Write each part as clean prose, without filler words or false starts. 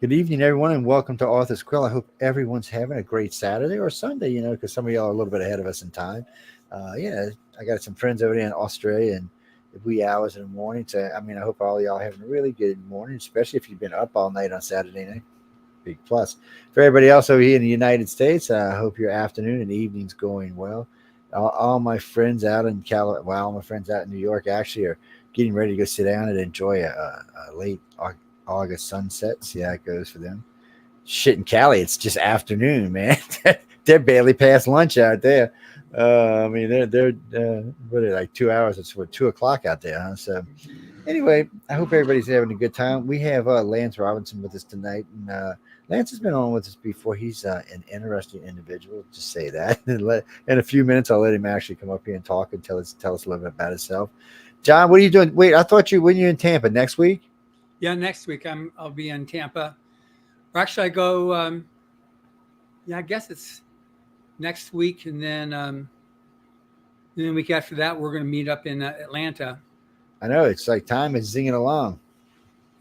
Good evening, everyone, and welcome to Author's Quill. I hope everyone's having a great Saturday or Sunday, because some of y'all are a little bit ahead of us in time. I got some friends over there in Australia and the wee hours in the morning. So, I hope all y'all having a really good morning, especially if you've been up all night on Saturday night. Big plus. For everybody else over here in the United States, I hope your afternoon and evening's going well. All my friends out in all my friends out in New York actually are getting ready to go sit down and enjoy a late August sunset. See how it goes for them. Shit in Cali, it's just afternoon, man. They're barely past lunch out there. They're what are they, like 2 hours? It's what 2 o'clock out there, huh? So anyway, I hope everybody's having a good time. We have Lance Robinson with us tonight, and Lance has been on with us before. He's an interesting individual, just say that. In a few minutes, I'll let him actually come up here and talk and tell us a little bit about himself. John, what are you doing? Wait, I thought when you're in Tampa next week. Yeah, next week I'll be in Tampa. Or actually, I go. I guess it's next week, and then the week after that, we're going to meet up in Atlanta. I know it's like time is zinging along.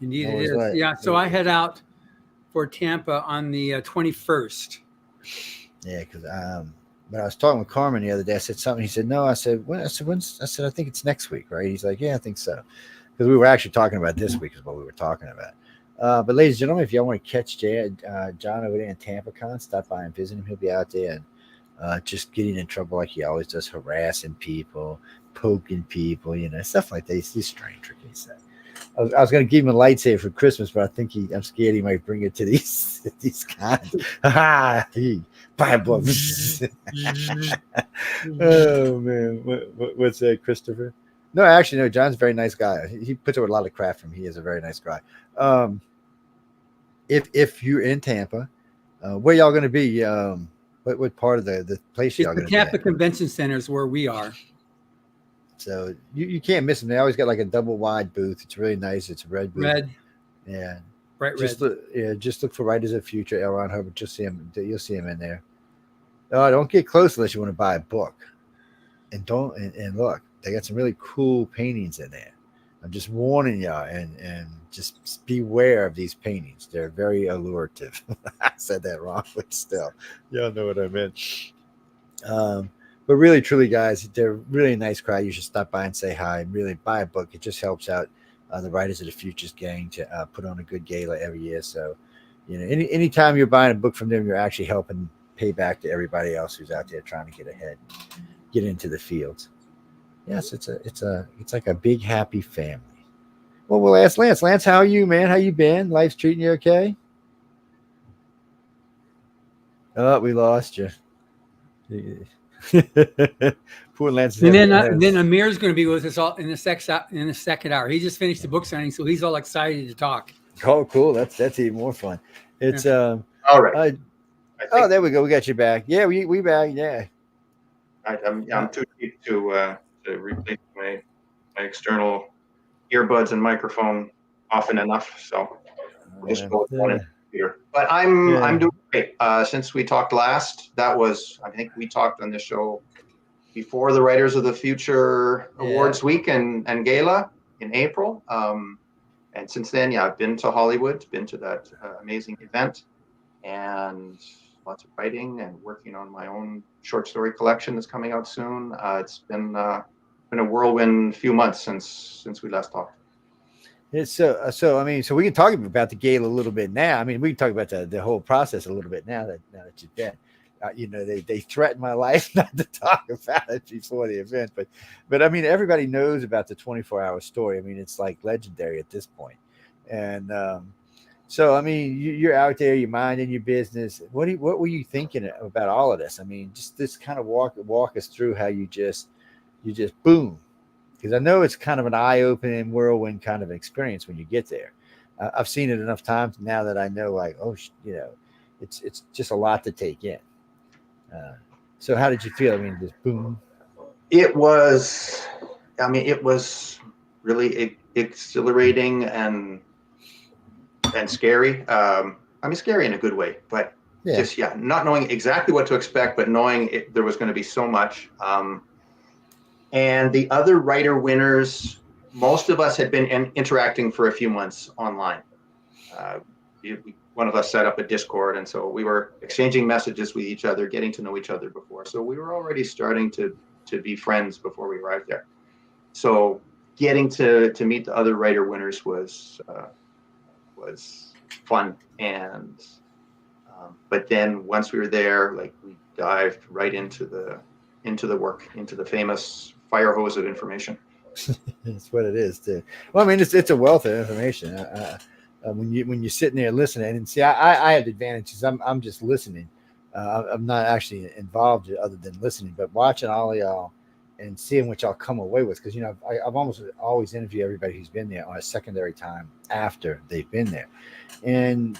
Indeed, it is. Like, yeah, so I head out for Tampa on the 21st. Yeah, because but I was talking with Carmen the other day. I said something. He said no. I said when? I said when's? I said I think it's next week, right? He's like, yeah, I think so. Because we were actually talking about this week is what we were talking about. But ladies and gentlemen, if y'all want to catch John over there in TampaCon, stop by and visit him. He'll be out there and just getting in trouble like he always does, harassing people, poking people, stuff like that. He's strange, tricky stuff. I was going to give him a lightsaber for Christmas, but I think I'm scared he might bring it to these cons. Ha! Buy a book. Oh man, what's that, Christopher? No, actually, no. John's a very nice guy. He puts up with a lot of crap from. He is a very nice guy. If you're in Tampa, where y'all going to be? What part of the place y'all going to be? Tampa Convention Center is where we are. So you can't miss them. They always got like a double wide booth. It's really nice. It's a red booth. Red. Yeah. Bright red. Just look for Writers of the Future, L. Ron Hubbard. You'll see him in there. Don't get close unless you want to buy a book. And look, they got some really cool paintings in there. I'm just warning y'all and just beware of these paintings. They're very allurative. I said that wrong, but still, y'all know what I meant. But really, truly, guys, they're really a nice crowd. You should stop by and say hi and really buy a book. It just helps out the Writers of the Futures gang to put on a good gala every year. So, anytime you're buying a book from them, you're actually helping pay back to everybody else who's out there trying to get ahead, get into the fields. Yes, it's like a big happy family. Well, we'll ask Lance. Lance, how are you, man? How you been? Life's treating you okay? Oh, we lost you. Poor Lance. And then Amir's going to be with us all in the second hour. He just finished the book signing, so he's all excited to talk. Oh, cool. That's even more fun. It's all right. There we go. We got you back. Yeah, we back. Yeah. I'm too cheap to replace my external earbuds and microphone often enough, so just go with one here. But I'm doing great. Since we talked last, I think we talked on this show before the Writers of the Future Awards Week and Gala in April. And since then, I've been to Hollywood, been to that amazing event, and lots of writing and working on my own short story collection that's coming out soon. It's been a whirlwind few months since we last talked. It's so we can talk about the gala a little bit now. We can talk about the whole process a little bit now that you've been. They threatened my life not to talk about it before the event, but everybody knows about the 24-hour story. It's like legendary at this point. And you're out there, you're minding your business. What were you thinking about all of this? Just this kind of walk us through how you just boom. Because I know it's kind of an eye-opening whirlwind kind of experience when you get there. I've seen it enough times now that I know, it's just a lot to take in. So how did you feel? Just boom. It was really exhilarating and scary. Scary in a good way, but just not knowing exactly what to expect, but knowing there was going to be so much. And the other writer winners, most of us had been interacting for a few months online. one of us set up a Discord, and so we were exchanging messages with each other, getting to know each other before. So we were already starting to be friends before we arrived there. So getting to meet the other writer winners was fun. And but then once we were there, like we dived right into the work, into the famous fire hose of information. That's what it is too. Well, I mean, it's a wealth of information. When you're sitting there listening, and see, I have the advantages. I'm just listening. I'm not actually involved other than listening, but watching all of y'all and seeing what y'all come away with. Because, you know, I've almost always interviewed everybody who's been there on a secondary time after they've been there. And,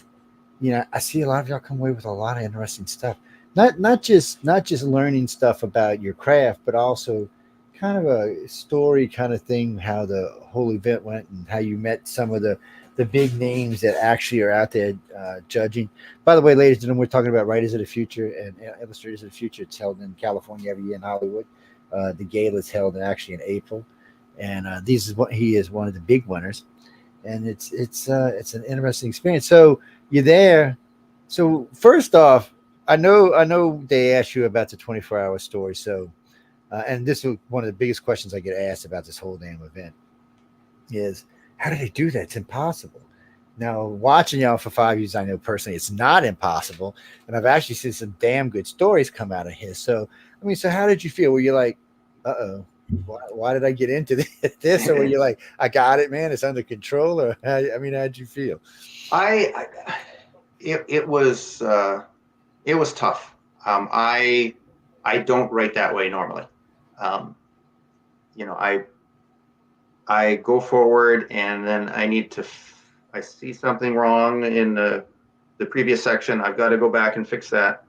you know, I see a lot of y'all come away with a lot of interesting stuff. Not just learning stuff about your craft, but also kind of a story kind of thing, how the whole event went and how you met some of the big names that actually are out there judging. By the way, ladies and gentlemen, we're talking about Writers of the Future and Illustrators of the Future. It's held in California every year in Hollywood. The GALA is held actually in April, and he is one of the big winners, and it's an interesting experience. So you're there. So first off, I know they asked you about the 24-hour story. So, and this is one of the biggest questions I get asked about this whole damn event is, how do they do that? It's impossible. Now, watching y'all for 5 years, I know personally it's not impossible. And I've actually seen some damn good stories come out of here. So, I mean, so how did you feel? Were you like, uh-oh, why did I get into this? Or were you like, I got it, man, it's under control? Or, I mean, how'd you feel? It was tough. I don't write that way normally. You know, I go forward and then I see something wrong in the previous section. I've got to go back and fix that.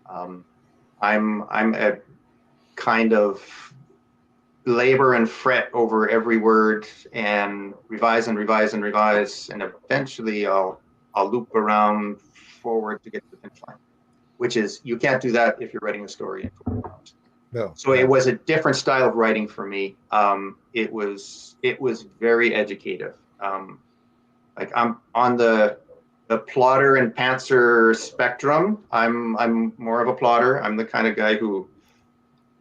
I'm a kind of labor and fret over every word and revise and revise and revise. And eventually I'll loop around forward to get to the finish line, which is, you can't do that if you're writing a story in 4 hours. No. So it was a different style of writing for me. It was very educative. Like I'm on the plotter and pantser spectrum. I'm more of a plotter. I'm the kind of guy who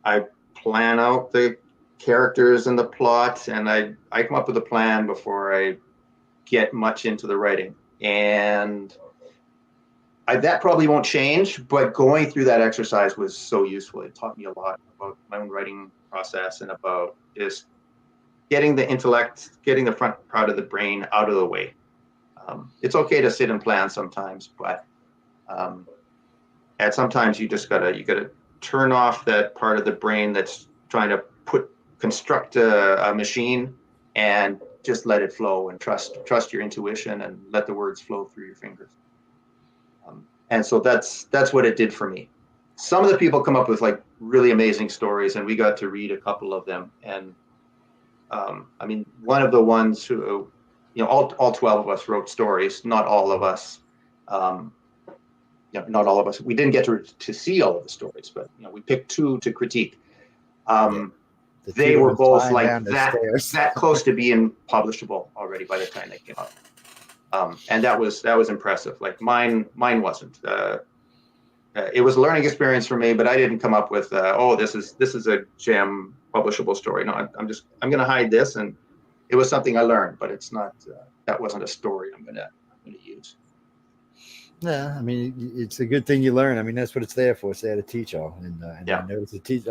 I plan out the characters and the plot, and I come up with a plan before I get much into the writing. And that probably won't change, but going through that exercise was so useful. It taught me a lot about my own writing process and about just getting the intellect, getting the front part of the brain out of the way. It's okay to sit and plan sometimes, but sometimes you gotta turn off that part of the brain that's trying to construct a machine and just let it flow and trust your intuition and let the words flow through your fingers. And so that's what it did for me. Some of the people come up with like really amazing stories, and we got to read a couple of them. And I mean, one of the ones who, you know, all 12 of us wrote stories. Not all of us. Not all of us. We didn't get to see all of the stories, but you know, we picked 2 to critique. They were both like that close to being publishable already by the time they came out. And that was impressive. Like mine wasn't. It was a learning experience for me, but I didn't come up with this is a gem publishable story. No, I'm going to hide this, and it was something I learned, but it's not. That wasn't a story I'm going to use. Yeah, I mean, it's a good thing you learn. I mean, that's what it's there for. It's there to teach y'all, and yeah. I know to teach.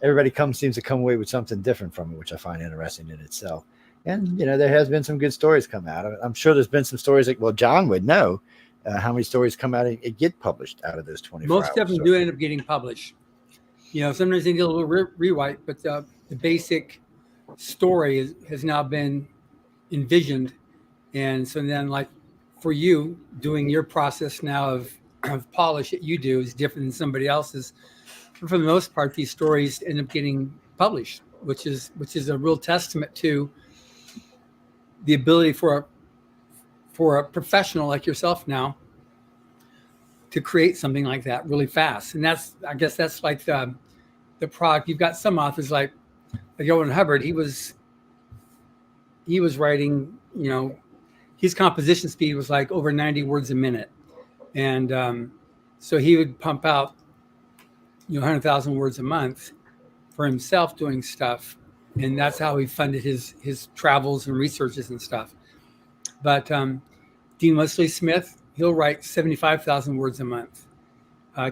Everybody seems to come away with something different from it, which I find interesting in itself. And, you know, there has been some good stories come out. I'm sure there's been some stories like, well, John would know how many stories come out and get published out of those 24 hours. Most of them do end up getting published. You know, sometimes they need a little rewrite, but the basic story has now been envisioned. And so then, like, for you, doing your process now of polish that you do is different than somebody else's. For the most part, these stories end up getting published, which is a real testament to the ability for a professional like yourself now to create something like that really fast. And I guess that's like the product. You've got some authors like Hubbard. He was writing, you know, his composition speed was like over 90 words a minute. And so he would pump out, 100,000 words a month for himself doing stuff. And that's how he funded his travels and researches and stuff. But Dean Wesley Smith, he'll write 75,000 words a month.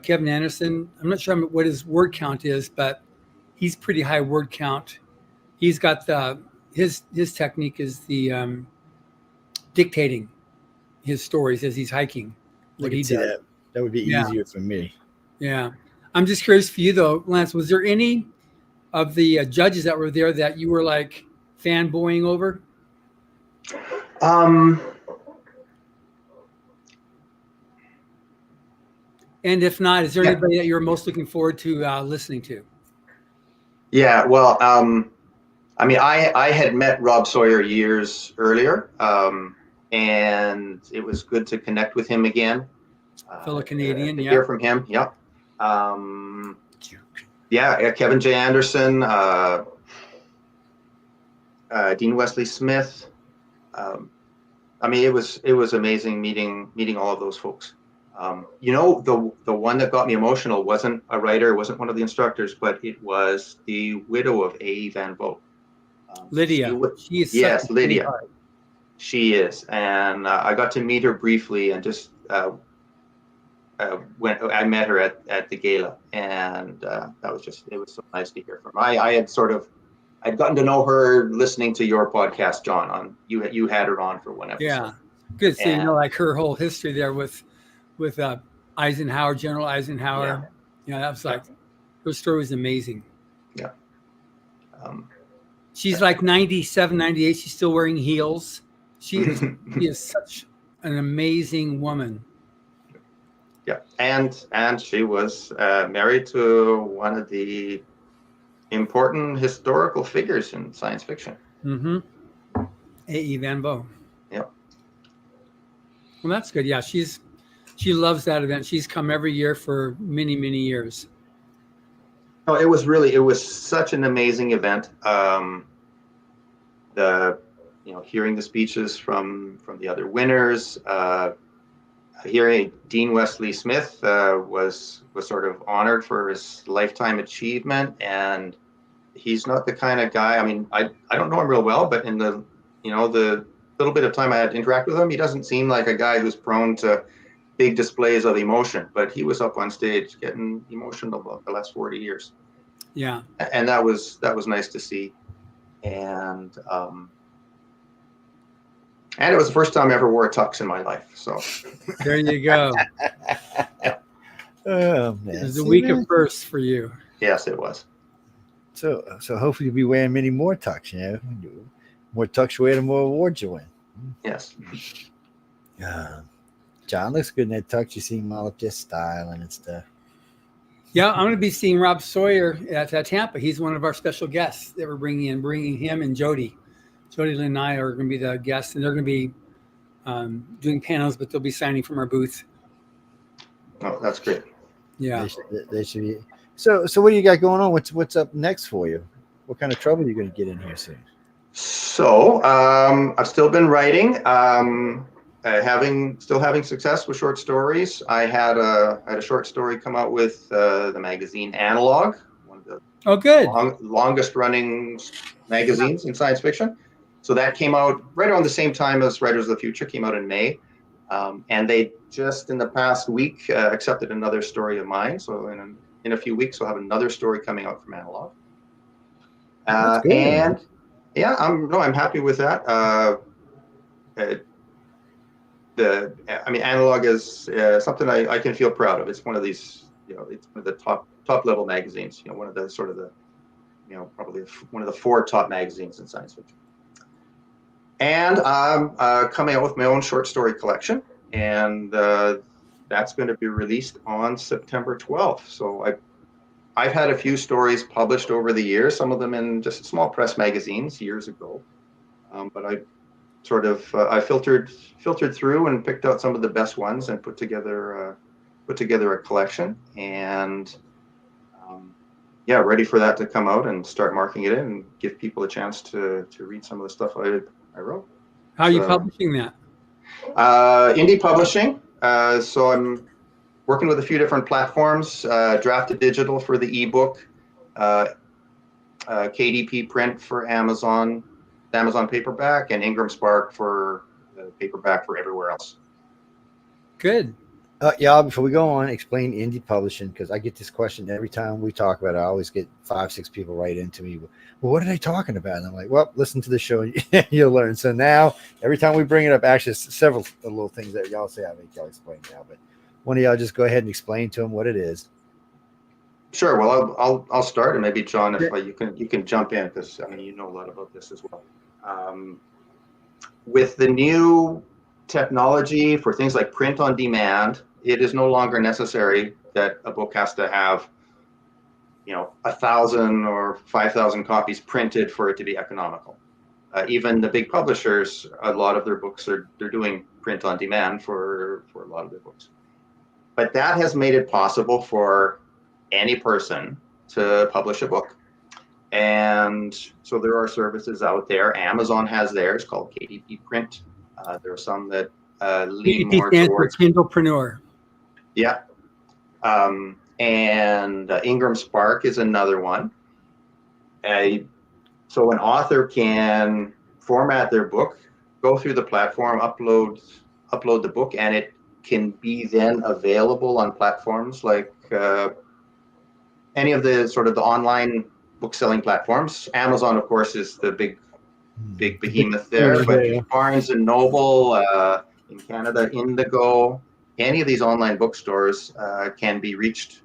Kevin Anderson, I'm not sure what his word count is, but he's pretty high word count. He's got his technique is the dictating his stories as he's hiking. What he does. That would be easier for me. Yeah. I'm just curious for you though, Lance, was there any of the judges that were there that you were like fanboying over? And if not, is there anybody that you're most looking forward to listening to? Yeah, well, I mean, I had met Rob Sawyer years earlier, and it was good to connect with him again. Fellow Canadian, to hear from him, yeah. Kevin J. Anderson, Dean Wesley Smith. I mean, it was amazing meeting all of those folks. The one that got me emotional wasn't a writer, wasn't one of the instructors, but it was the widow of A. Van Vogt. Lydia. She is Lydia. She is, and I got to meet her briefly, and just when I met her at the GALA, and it was so nice to hear from her. I'd gotten to know her listening to your podcast, John. On you had her on for one episode. Yeah, good. So like her whole history there with Eisenhower, General Eisenhower. Yeah, that was like her story was amazing. Yeah. She's like 97, 98. She's still wearing heels. She is such an amazing woman. Yeah, and she was married to one of the important historical figures in science fiction. Mm-hmm. A.E. Van Vogt. Yeah. Well, that's good. Yeah, she loves that event. She's come every year for many, many years. Oh, it was such an amazing event. Hearing the speeches from the other winners, hearing Dean Wesley Smith was sort of honored for his lifetime achievement, and he's not the kind of guy. I mean, I don't know him real well, but in the little bit of time I had to interact with him, he doesn't seem like a guy who's prone to big displays of emotion. But he was up on stage getting emotional about the last 40 years. Yeah, and that was nice to see, and it was the first time I ever wore a tux in my life. So there you go. Oh, man. It was a week of firsts for you. Yes, it was. So hopefully you'll be wearing many more tux. More tux you wear, the more awards you win. Yes. John looks good in that tux. You see him all up there styling and stuff. Yeah, I'm going to be seeing Rob Sawyer at Tampa. He's one of our special guests that we're bringing him and Jody. Jody Lynn and I are going to be the guests, and they're going to be doing panels, but they'll be signing from our booth. Oh, that's great. Yeah. They should be. So what do you got going on? What's up next for you? What kind of trouble are you going to get in here soon? So I've still been writing, having success with short stories. I had a short story come out with the magazine Analog, one of the longest running magazines in science fiction. So that came out right around the same time as Writers of the Future came out in May. And they just in the past week accepted another story of mine. So in a few weeks, we'll have another story coming out from Analog. And yeah, I'm happy with that. Analog is something I can feel proud of. It's one of these, it's one of the top level magazines. One of the sort of the, probably one of the 4 top magazines in science fiction. And I'm coming out with my own short story collection, and that's going to be released on September 12th. So I've had a few stories published over the years, some of them in just small press magazines years ago. But I sort of I filtered through and picked out some of the best ones and put together a collection, and ready for that to come out and start marking it in and give people a chance to read some of the stuff I wrote. How are you publishing that? Indie publishing. So I'm working with a few different platforms. Drafted Digital for the ebook, KDP Print for Amazon paperback, and Ingram Spark for the paperback for everywhere else. Good. Yeah, before we go on, explain indie publishing, because I get this question every time we talk about it. I always get 5-6 people write into me. Well, what are they talking about? And I'm like, well, listen to the show and you'll learn. So now, every time we bring it up, actually, several little things that y'all say, I make y'all explain now. But one of y'all just go ahead and explain to them what it is. Sure. Well, I'll start, and maybe John, if you can jump in, because I mean you know a lot about this as well. With the new technology for things like print on demand, it is no longer necessary that a book has to have, 1,000 or 5,000 copies printed for it to be economical. Even the big publishers, a lot of their books they're doing print on demand for a lot of their books. But that has made it possible for any person to publish a book. And so there are services out there. Amazon has theirs called KDP Print. There are some that lean more towards Kindlepreneur. Yeah. And Ingram Spark is another one. So an author can format their book, go through the platform, upload the book, and it can be then available on platforms like any of the sort of the online book selling platforms. Amazon, of course, is the big behemoth there, but Barnes and Noble, in Canada, Indigo, any of these online bookstores can be reached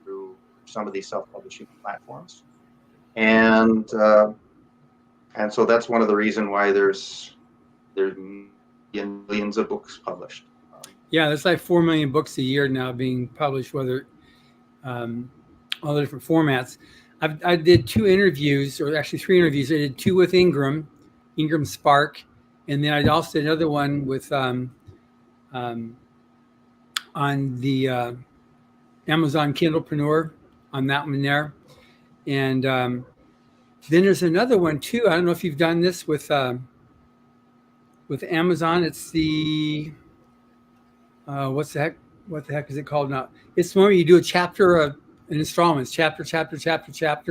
through some of these self-publishing platforms, and so that's one of the reasons why there's millions of books published. Yeah, there's like 4 million books a year now being published, whether all the different formats. I did 2 interviews, or actually 3 interviews. I did 2 with Ingram Spark, and then I also did another one with on the Amazon Kindlepreneur, on that one there. And then there's another one too. I don't know if you've done this with Amazon. It's the what the heck is it called now? It's one where you do a chapter in installments, chapter,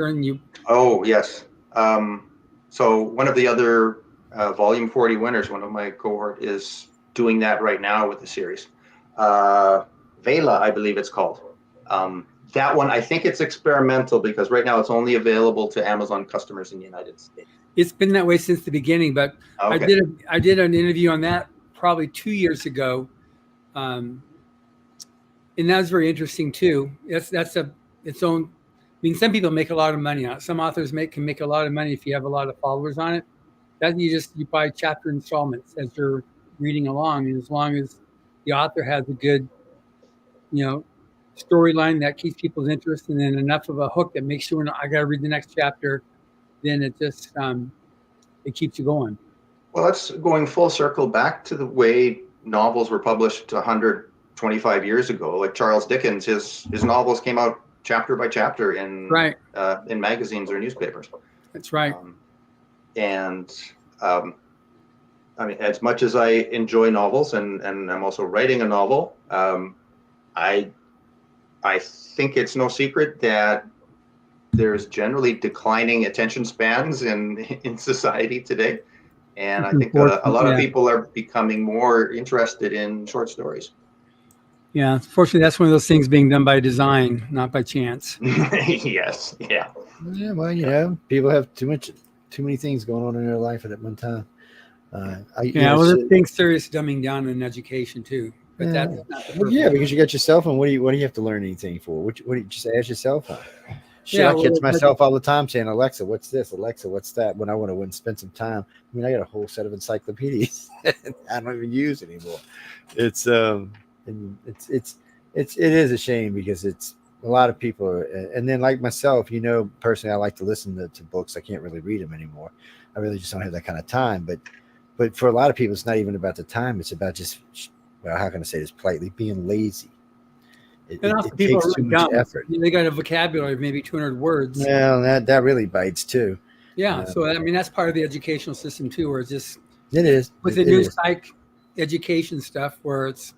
and you. Oh, yes. So one of the other Volume 40 winners, one of my cohort, is doing that right now with the series. GALA, I believe it's called. That one, I think it's experimental because right now it's only available to Amazon customers in the United States. It's been that way since the beginning, but okay. I did an interview on that probably 2 years ago. And that was very interesting too. That's its own. I mean, some people make a lot of money on it. Some authors can make a lot of money if you have a lot of followers on it. That you buy chapter installments as you're reading along, and as long as the author has a good, storyline that keeps people's interest, and then enough of a hook that makes sure I got to read the next chapter, then it just it keeps you going. Well, that's going full circle back to the way novels were published 125 years ago. Like Charles Dickens, his novels came out chapter by chapter in magazines or newspapers. That's right. I mean, as much as I enjoy novels, and I'm also writing a novel, I think it's no secret that there's generally declining attention spans in society today. And I think a lot of people are becoming more interested in short stories. Yeah, unfortunately, that's one of those things being done by design, not by chance. Yes, yeah. Yeah, well, people have too many things going on in their life at one time. There's things serious dumbing down in education too. But that's not because you got your cell phone. What do you have to learn anything for? What do you just ask your cell phone? I catch myself all the time saying, Alexa, what's this? Alexa, what's that? When I want to spend some time. I mean, I got a whole set of encyclopedias I don't even use anymore. It is a shame because it's a lot of people and then like myself, personally, I like to listen to books. I can't really read them anymore. I really just don't have that kind of time. But for a lot of people, it's not even about the time. It's about just, how can I say this politely, being lazy. It takes too much effort. They got a vocabulary of maybe 200 words. Well, that really bites too. Yeah. So, I mean, that's part of the educational system too, where it's just. It is. With the new psych education stuff where it's,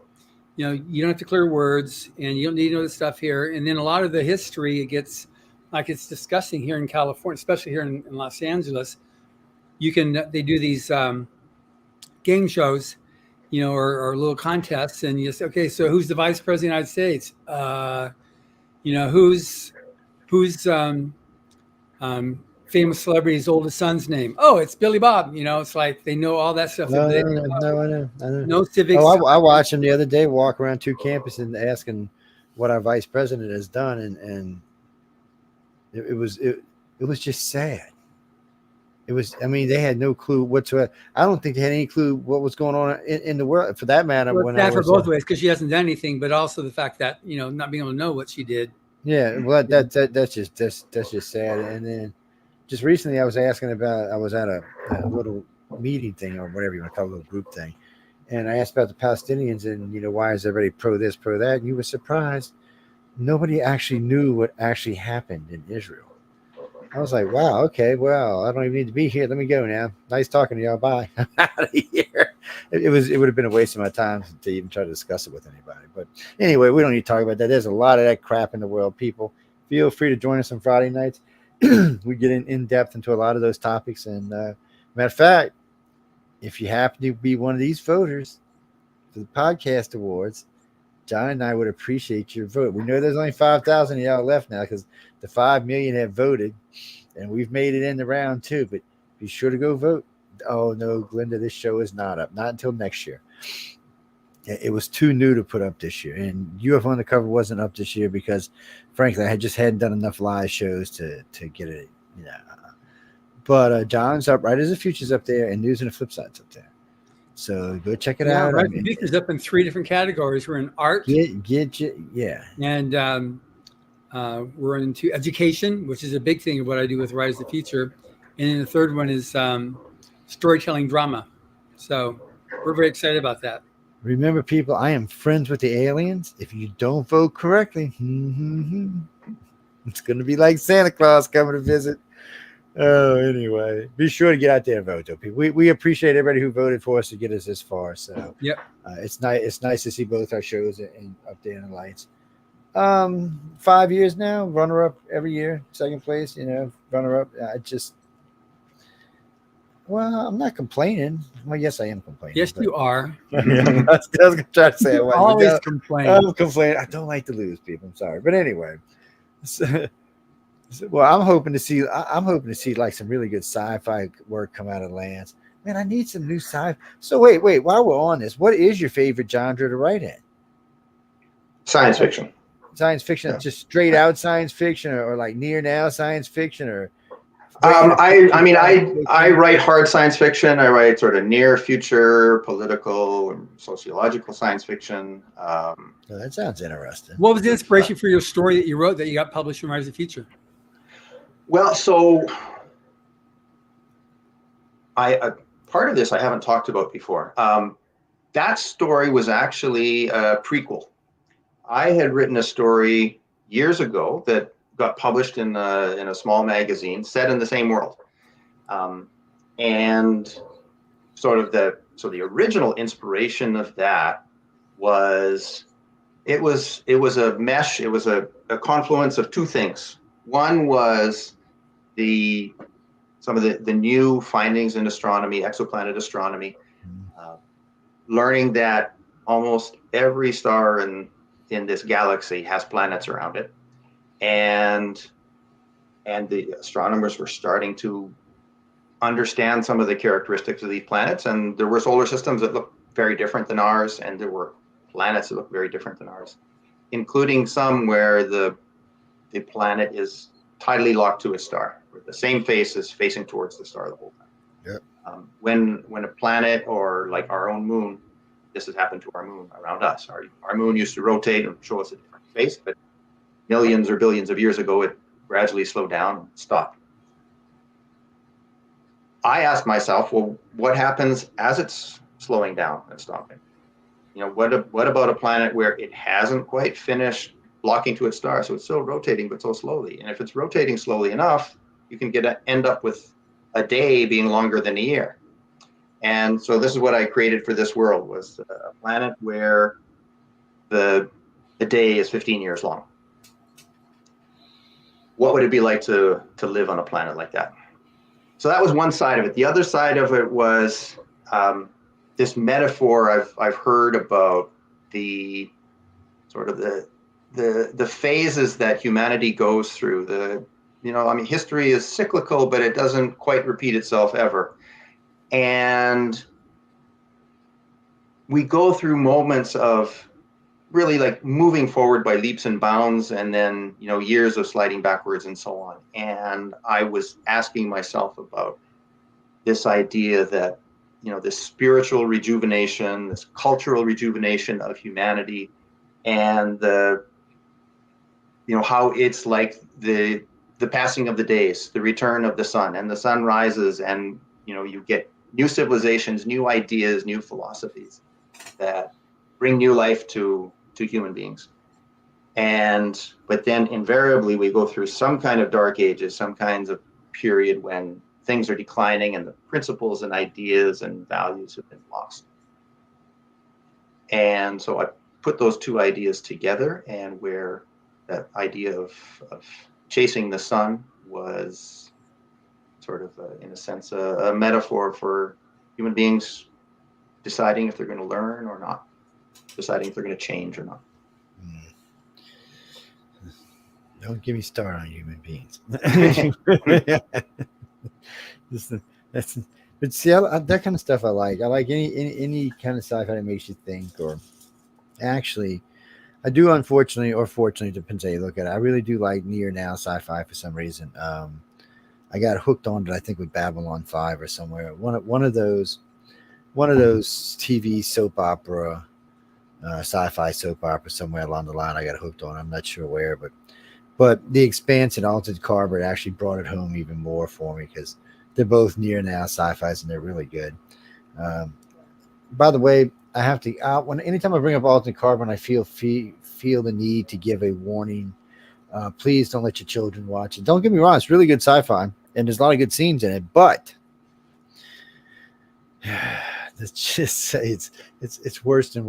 you don't have to clear words and you don't need to know the stuff here. And then a lot of the history, it gets like it's discussing here in California, especially here in Los Angeles. They do these game shows, or little contests, and you say, okay, so who's the vice president of the United States? Who's famous celebrity's oldest son's name? Oh, it's Billy Bob. It's like they know all that stuff. No, I know. No civics. Oh, I watched him the other day walk around 2 campuses asking what our vice president has done, and it was just sad. It was. I mean, they had no clue whatsoever. I don't think they had any clue what was going on in the world, for that matter. Well, it's for both ways, because she hasn't done anything, but also the fact that not being able to know what she did. Yeah, well, that's just sad. And then just recently, I was at a little meeting thing, or whatever you want to call it, a little group thing, and I asked about the Palestinians and why is everybody pro this, pro that, and you were surprised. Nobody actually knew what actually happened in Israel. I was like, wow, okay, well, I don't even need to be here. Let me go now. Nice talking to y'all. Bye. I'm out of here. It would have been a waste of my time to even try to discuss it with anybody. But anyway, we don't need to talk about that. There's a lot of that crap in the world, people. Feel free to join us on Friday nights. We get in depth into a lot of those topics. And matter of fact, if you happen to be one of these voters for the podcast awards, John and I would appreciate your vote. We know there's only 5,000 of y'all left now because the 5 million have voted, and we've made it in the round 2. But be sure to go vote. Oh no, Glenda, this show is not up. Not until next year. It was too new to put up this year, and UFO Undercover wasn't up this year because, frankly, I hadn't done enough live shows to get it. But John's up, Right as the Future's up there, and News and the Flip Side's up there. So go check it out. Right, the Future's up in 3 different categories. We're in art, and we're into education, which is a big thing of what I do with Right as the Future, and then the third one is storytelling drama. So we're very excited about that. Remember, people, I am friends with the aliens. If you don't vote correctly, it's going to be like Santa Claus coming to visit. Oh, anyway, be sure to get out there and vote, though, people. We appreciate everybody who voted for us to get us this far. So yep, it's nice to see both our shows up there in the lights. 5 years now, runner up every year, second place. Runner up. Well, I'm not complaining. Well, yes, I am complaining. Yes, you are. I was going to try to say it. Always complain. I'm complaining. I don't like to lose, people. I'm sorry, but anyway. Well, I'm hoping to see like some really good sci-fi work come out of Lance. Man, I need some new sci-fi. So wait, while we're on this, what is your favorite genre to write in? Science fiction. Science fiction, yeah. Just straight out science fiction, or like near now science fiction, or I write hard science fiction. I write sort of near future, political, and sociological science fiction. That sounds interesting. What was the inspiration for your story that you wrote that you got published in Rise of the Future? Well, so part of this I haven't talked about before. That story was actually a prequel. I had written a story years ago that got published in a small magazine set in the same world, and the original inspiration of that was it was a mesh. It was a confluence of 2 things. One was some of the new findings in astronomy, exoplanet astronomy, learning that almost every star in this galaxy has planets around it. And the astronomers were starting to understand some of the characteristics of these planets. And there were solar systems that looked very different than ours, and there were planets that looked very different than ours, including some where the planet is tidally locked to a star, where the same face is facing towards the star the whole time. Yep. When a planet, or like our own moon, this has happened to our moon around us. Our moon used to rotate and show us a different face, but millions or billions of years ago, it gradually slowed down and stopped. I asked myself, well, what happens as it's slowing down and stopping? What about a planet where it hasn't quite finished locking to its star, so it's still rotating, but so slowly? And if it's rotating slowly enough, you can end up with a day being longer than a year. And so this is what I created for this world, was a planet where the day is 15 years long. What would it be like to live on a planet like that? So that was one side of it. The other side of it was this metaphor I've heard about the sort of the phases that humanity goes through. History is cyclical, but it doesn't quite repeat itself ever. And we go through moments of really like moving forward by leaps and bounds, and then, years of sliding backwards and so on. And I was asking myself about this idea that, this spiritual rejuvenation, this cultural rejuvenation of humanity, and how it's like the passing of the days, the return of the sun, and the sun rises, and, you get new civilizations, new ideas, new philosophies that bring new life to human beings. But then invariably we go through some kind of dark ages, some kinds of period when things are declining and the principles and ideas and values have been lost. And so I put those two ideas together, and where that idea of chasing the sun was sort of, in a sense, a metaphor for human beings deciding if they're going to learn or not, deciding if they're going to change or not. Don't get me started on human beings. But see, that kind of stuff I like. I like any kind of sci-fi that makes you think. Or actually, I do, unfortunately or fortunately, depends how you look at it. I really do like near now sci-fi for some reason. I got hooked on it, I think, with Babylon 5 or somewhere. One of those TV soap opera, sci-fi soap opera somewhere along the line. I got hooked on. I'm not sure where, but The Expanse and Altered Carbon actually brought it home even more for me, because they're both near now sci-fis and they're really good. By the way, I have to anytime I bring up Altered Carbon, I feel the need to give a warning. Please don't let your children watch it. Don't get me wrong, it's really good sci-fi and there's a lot of good scenes in it, but let's just say it's worse than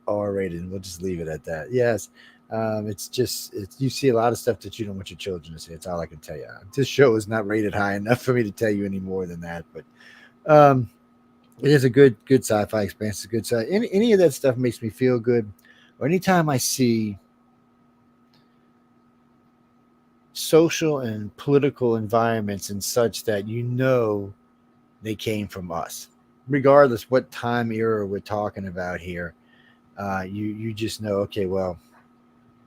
R-rated, and we'll just leave it at that. Yes. You see a lot of stuff that you don't want your children to see. That's all I can tell you. This show is not rated high enough for me to tell you any more than that, but it is a good sci-fi experience. It's a good sci. Any of that stuff makes me feel good. Or anytime I see social and political environments and such that they came from us, regardless what time era we're talking about here, you just know, okay, well,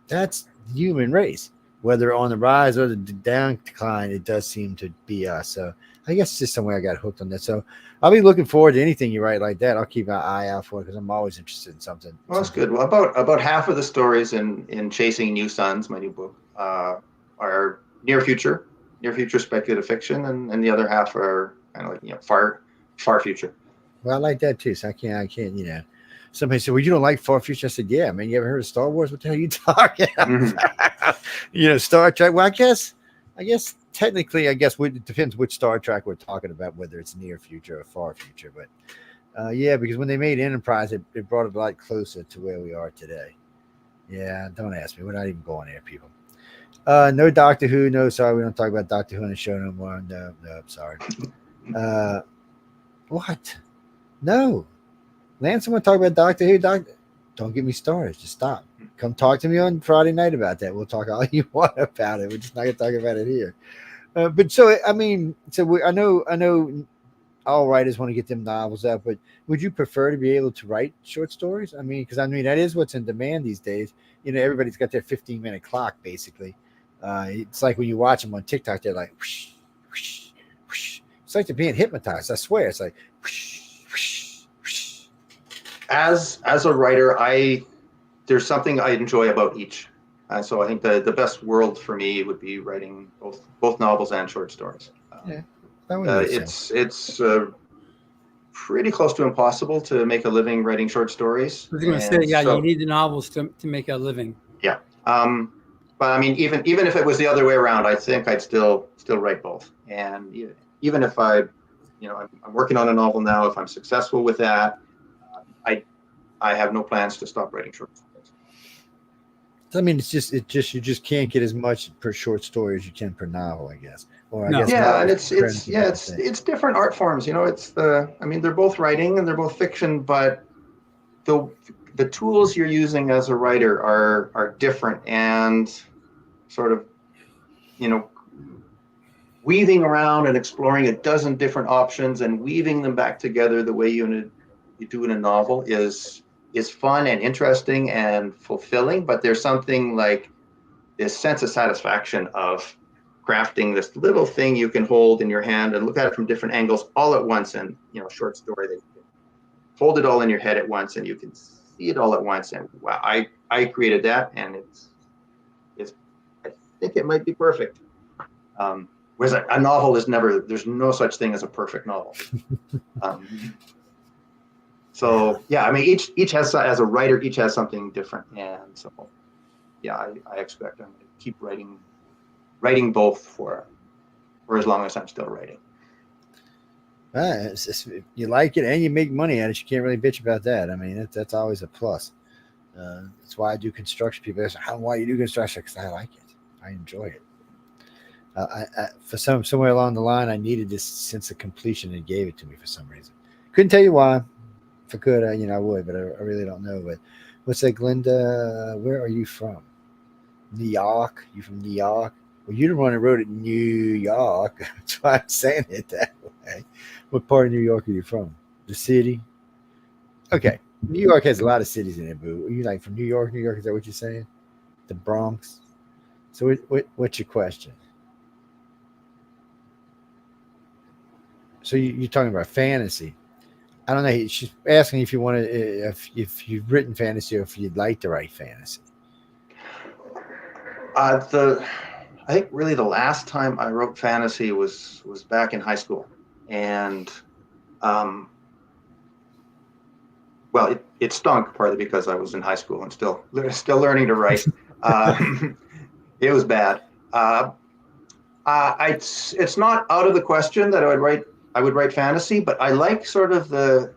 that's the human race. Whether on the rise or the down decline, it does seem to be us. So I guess it's just some way I got hooked on that. So I'll be looking forward to anything you write like that. I'll keep my eye out for it, because I'm always interested in something. Well, that's good. Well, about half of the stories in Chasing New Suns, my new book, are near future speculative fiction, and the other half are kind of like, far future. Well, I like that too. So I can't. Somebody said, well, you don't like far future? I said, yeah, man, you ever heard of Star Wars? What the hell are you talking about? Star Trek. Well, I guess technically, it depends which Star Trek we're talking about, whether it's near future or far future. But yeah, because when they made Enterprise, it brought it a lot closer to where we are today. Yeah, don't ask me. We're not even going there, people. No Doctor Who. No, sorry, we don't talk about Doctor Who on the show no more. No, sorry. What? No. Lance, someone talk about Doctor Who. Don't get me started. Just stop. Come talk to me on Friday night about that. We'll talk all you want about it. We're just not going to talk about it here. But so, I know all writers want to get them novels out, but would you prefer to be able to write short stories? Because that is what's in demand these days. Everybody's got their 15-minute clock, basically. It's like when you watch them on TikTok, they're like, whoosh, whoosh, whoosh. It's like they're being hypnotized. I swear. It's like, whoosh, whoosh. As a writer, there's something I enjoy about each. So I think the best world for me would be writing both novels and short stories. Yeah, that would it's pretty close to impossible to make a living writing short stories. I was going to say, you need the novels to make a living. Yeah. But even if it was the other way around, I think I'd still write both. And even if I I'm working on a novel now. If I'm successful with that, I have no plans to stop writing short stories. So, I mean, it's just you just can't get as much per short story as you can per novel, I guess. Or I No. guess Yeah, and novels it's different art forms. They're both writing and they're both fiction, but the tools you're using as a writer are different, and sort of, weaving around and exploring a dozen different options and weaving them back together the way you do in a novel is fun and interesting and fulfilling. But there's something like this sense of satisfaction of crafting this little thing you can hold in your hand and look at it from different angles all at once. And short story that you can hold it all in your head at once and you can see it all at once. And wow, I created that, and it's I think it might be perfect. Whereas a novel there's no such thing as a perfect novel. So yeah, I mean, each has, as a writer, each has something different. And so, yeah, I expect I'm going to keep writing both for as long as I'm still writing. You like it and you make money at it. You can't really bitch about that. I mean, that's always a plus. That's why I do construction. People ask, why you do construction? Because I like it. I enjoy it. For somewhere along the line, I needed this sense of completion and gave it to me for some reason. Couldn't tell you why. If I could, I would, but I really don't know. But what's that, Glenda? Where are you from? New York? You from New York? Well, you're the one that wrote it, New York. That's why I'm saying it that way. What part of New York are you from? The city? Okay. New York has a lot of cities in it, boo. Are you like from New York? New York? Is that what you're saying? The Bronx? So what's your question? So you're talking about fantasy. I don't know. She's asking if you want to, if you've written fantasy or if you'd like to write fantasy. I think really the last time I wrote fantasy was back in high school, and well, it stunk partly because I was in high school and still learning to write. It was bad. It's not out of the question that I would write fantasy, but I like sort of the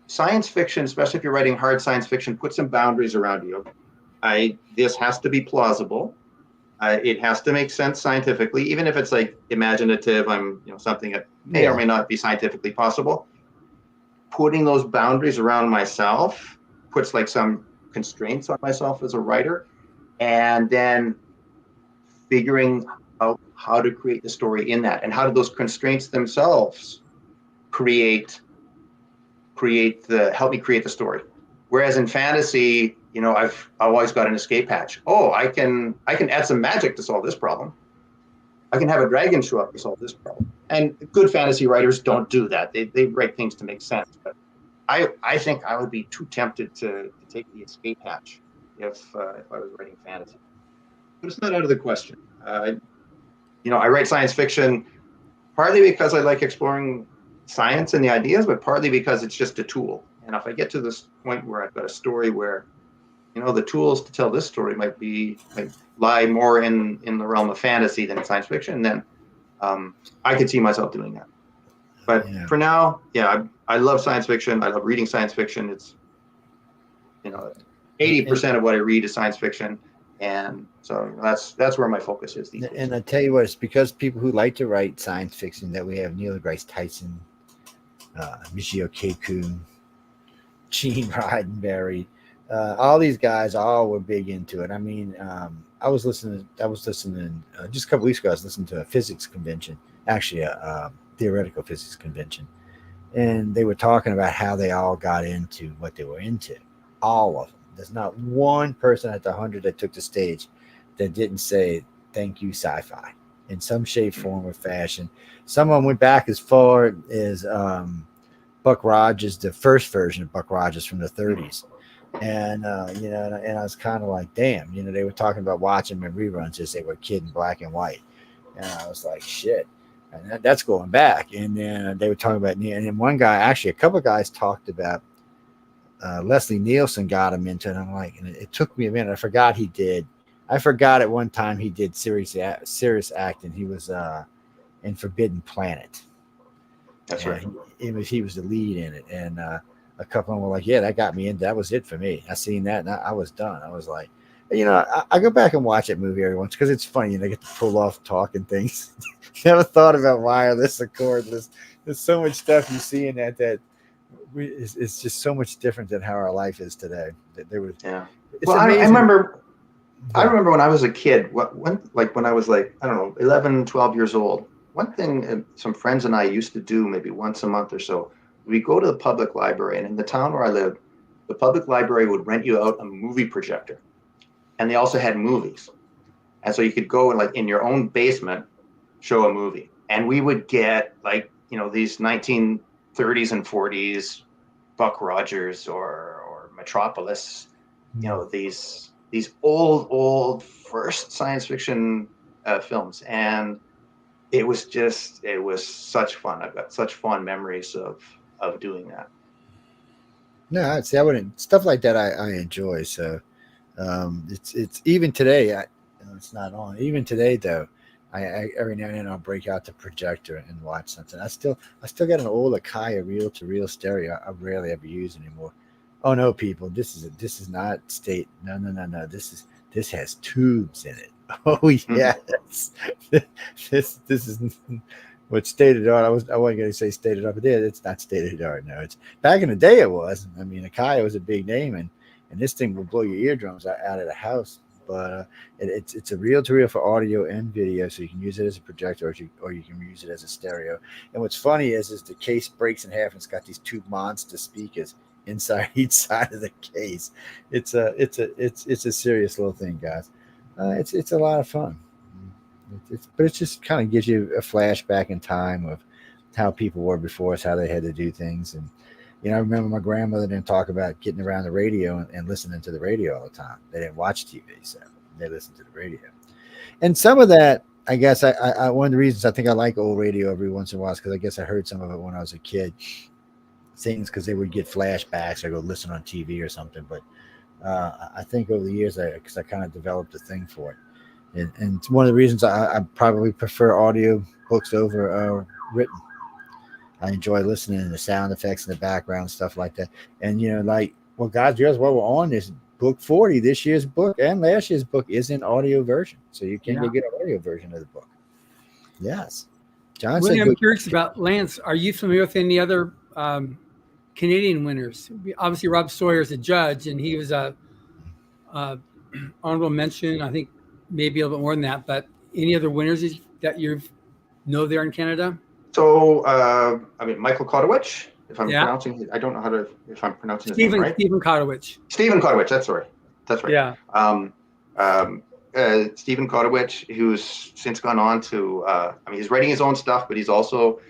science fiction, especially if you're writing hard science fiction, put some boundaries around you. This has to be plausible. It has to make sense scientifically, even if it's like imaginative. Something that may or may not be scientifically possible. Putting those boundaries around myself puts like some constraints on myself as a writer, and then figuring out how to create the story in that, and how do those constraints themselves help me create the story. Whereas in fantasy, I've always got an escape hatch. Oh, I can add some magic to solve this problem. I can have a dragon show up to solve this problem. And good fantasy writers don't do that. They write things to make sense. But I think I would be too tempted to take the escape hatch if I was writing fantasy. But it's not out of the question. I write science fiction partly because I like exploring science and the ideas, but partly because it's just a tool. And if I get to this point where I've got a story where, the tools to tell this story might lie more in the realm of fantasy than science fiction, then I could see myself doing that. But for now, I love science fiction. I love reading science fiction. It's 80% of what I read is science fiction. And so that's where my focus is these days. And I tell you what, it's because people who like to write science fiction that we have Neil deGrasse Tyson, Michio Kaku, Gene Roddenberry, all these guys all were big into it. I mean, I was listening just a couple weeks ago. I was listening to a physics convention, actually a theoretical physics convention, and they were talking about how they all got into what they were into. All of them. There's not one person at the 100 that took the stage that didn't say thank you sci-fi in some shape, form, or fashion. Someone went back as far as Buck Rogers, the first version of Buck Rogers from the 30s. And and I was kind of like, damn, they were talking about watching them in reruns as they were a kid in black and white. And I was like, shit. And that's going back. And then they were talking about, and then one guy, actually a couple of guys talked about Leslie Nielsen got him into it. I'm like, and it took me a minute. I forgot at one time he did serious acting. He was in Forbidden Planet. That's and right. he was the lead in it, and a couple of them were like, yeah, that got me in. That was it for me. I seen that, and I was done. I was like, I go back and watch that movie every once because it's funny. They get to pull off talking things. Never thought about wireless or cordless. There's so much stuff you see in that it's just so much different than how our life is today. There was, Yeah. it's Well, I amazing. remember when I was a kid, when I was like, I don't know, 11, 12 years old, one thing some friends and I used to do maybe once a month or so, we go to the public library, and in the town where I lived, the public library would rent you out a movie projector. And they also had movies. And so you could go and like in your own basement, show a movie. And we would get like, these 1930s and 40s Buck Rogers or Metropolis, these old first science fiction films. And it was such fun. I've got such fond memories of doing that. No, I'd say I wouldn't stuff like that. I enjoy. So it's even today. It's not on. Even today though, I every now and then I'll break out the projector and watch something. I still got an old Akai reel-to-reel stereo. I rarely ever use anymore. Oh no, people! This is not state. No. This has tubes in it. Oh yes, this is what state of the art. I wasn't going to say state of the art, but it's not state of the art. No, it's back in the day. It was. I mean, Akai was a big name, and this thing will blow your eardrums out of the house. But it's a reel-to-reel for audio and video, so you can use it as a projector, or you can use it as a stereo. And what's funny is the case breaks in half, and it's got these two monster speakers inside each side of the case. It's a serious little thing, guys. It's a lot of fun. But it just kind of gives you a flashback in time of how people were before us, how they had to do things. And I remember my grandmother didn't talk about getting around the radio and listening to the radio all the time. They didn't watch TV, so they listened to the radio. And some of that, I guess, I one of the reasons I think I like old radio every once in a while is because I guess I heard some of it when I was a kid. Things because they would get flashbacks or go listen on TV or something. But I think over the years, because I kind of developed a thing for it. And it's one of the reasons I probably prefer audio books over written. I enjoy listening to the sound effects in the background, stuff like that. And, guys, here's what we're on this book 40. This year's book and last year's book is in audio version. So you can go get an audio version of the book. Yes. John said, I'm curious about Lance. Are you familiar with any other Canadian winners? Obviously, Rob Sawyer is a judge, and he was a honorable mention. I think maybe a little bit more than that. But any other winners that you know there in Canada? So, Michael Kotowicz, if I'm pronouncing, I don't know if I'm pronouncing his name right. Steven Kotowicz. Steven Kotowicz, that's right. Yeah. Steven Kotowicz, who's since gone on to, he's writing his own stuff, but he's also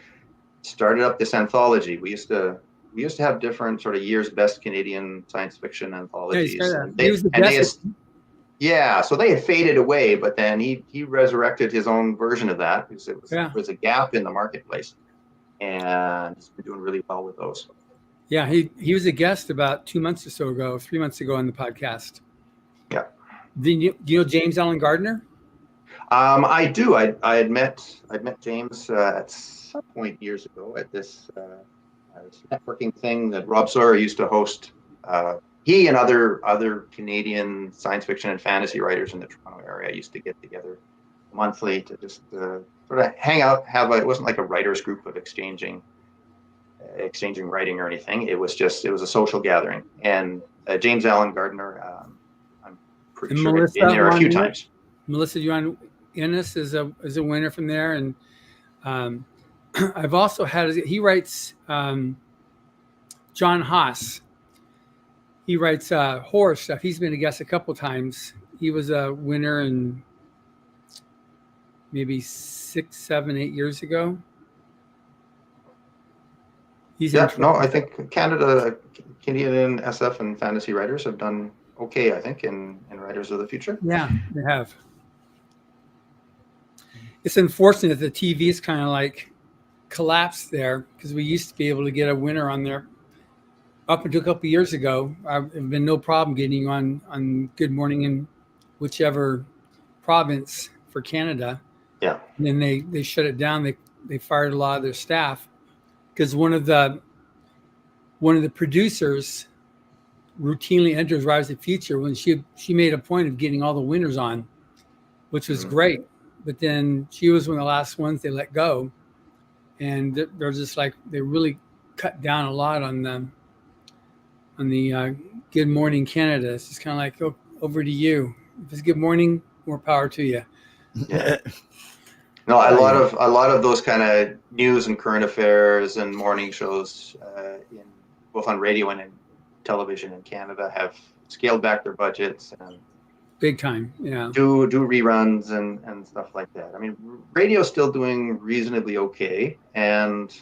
started up this anthology. We used to have different sort of year's best Canadian science fiction anthologies. So they had faded away, but then he resurrected his own version of that because it was a gap in the marketplace, and he's been doing really well with those. Yeah, he was a guest about 3 months ago on the podcast. Yeah. Do you know James Allen Gardner? I do. I had met James at some point years ago at this networking thing that Rob Sawyer used to host. He and other Canadian science fiction and fantasy writers in the Toronto area used to get together monthly to just sort of hang out. It wasn't like a writers group of exchanging writing or anything. It was a social gathering. And James Allen Gardner, I'm pretty sure has been there a few times. Melissa Yuan Innes is a winner from there, and I've also had he writes John Haas. He writes horror stuff. He's been a guest a couple times. He was a winner in maybe 6, 7, 8 years ago. I think Canadian SF and fantasy writers have done okay, I think, in Writers of the Future. Yeah, they have. It's unfortunate that the TV is kind of like collapsed there because we used to be able to get a winner on there. Up until a couple of years ago, I've been no problem getting on Good Morning in whichever province for Canada. Yeah. And then they shut it down. They fired a lot of their staff. because one of the producers routinely enters Rise of the Future when she made a point of getting all the winners on, which was great. But then she was one of the last ones they let go, and they're just like they really cut down a lot on the Good Morning Canada. It's just kind of like, oh, over to you. If it's Good Morning, more power to you. Yeah. No, a lot of those kind of news and current affairs and morning shows, both on radio and in television in Canada, have scaled back their budgets and big time. Yeah, do reruns and stuff like that. I mean, radio's still doing reasonably okay, and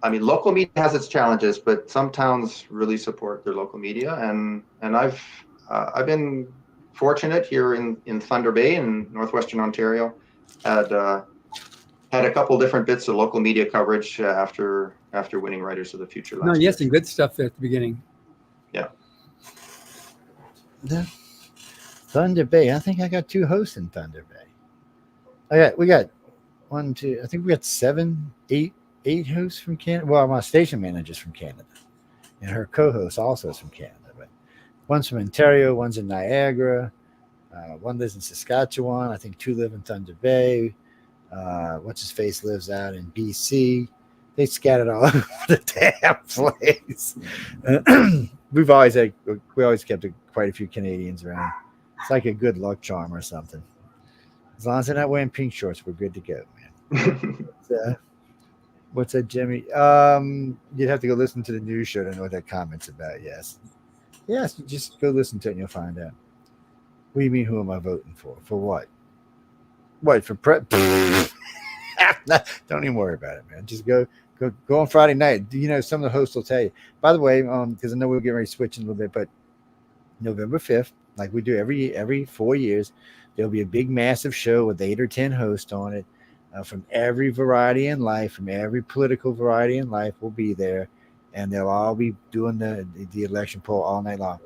I mean, local media has its challenges, but some towns really support their local media, and I've been fortunate here in Thunder Bay in northwestern Ontario. Had a couple different bits of local media coverage after winning Writers of the Future last year. Yes, and good stuff there at the beginning. Yeah. Thunder Bay. I think I got 2 hosts in Thunder Bay. We got 1, 2. I think we got 7, 8 hosts from Canada. Well, my station manager's from Canada, and her co-host also is from Canada. But one's from Ontario, one's in Niagara. One lives in Saskatchewan. I think 2 live in Thunder Bay. What's his face lives out in BC. They scattered all over the damn place. We always kept quite a few Canadians around. It's like a good luck charm or something. As long as they're not wearing pink shorts, we're good to go, man. What's that, Jimmy? You'd have to go listen to the news show to know what that comment's about. Yes, just go listen to it and you'll find out. What do you mean, who am I voting for? For what? What, for prep? Don't even worry about it, man. Just go on Friday night. You know, some of the hosts will tell you. By the way, because I know we'll get ready to switch in a little bit, but November 5th, like we do every 4 years, there'll be a big, massive show with 8 or 10 hosts on it from every variety in life, from every political variety in life will be there, and they'll all be doing the election poll all night long.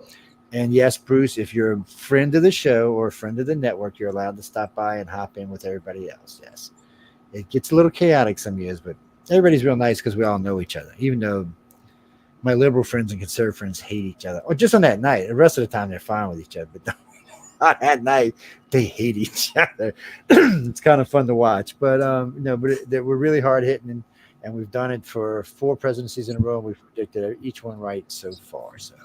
And yes, Bruce, if you're a friend of the show or a friend of the network, you're allowed to stop by and hop in with everybody else. Yes. It gets a little chaotic some years, but everybody's real nice because we all know each other, even though my liberal friends and conservative friends hate each other. Or just on that night. The rest of the time, they're fine with each other. But on that night, they hate each other. It's kind of fun to watch. But, we're really hard-hitting, and we've done it for 4 presidencies in a row, and we've predicted each one right so far. So.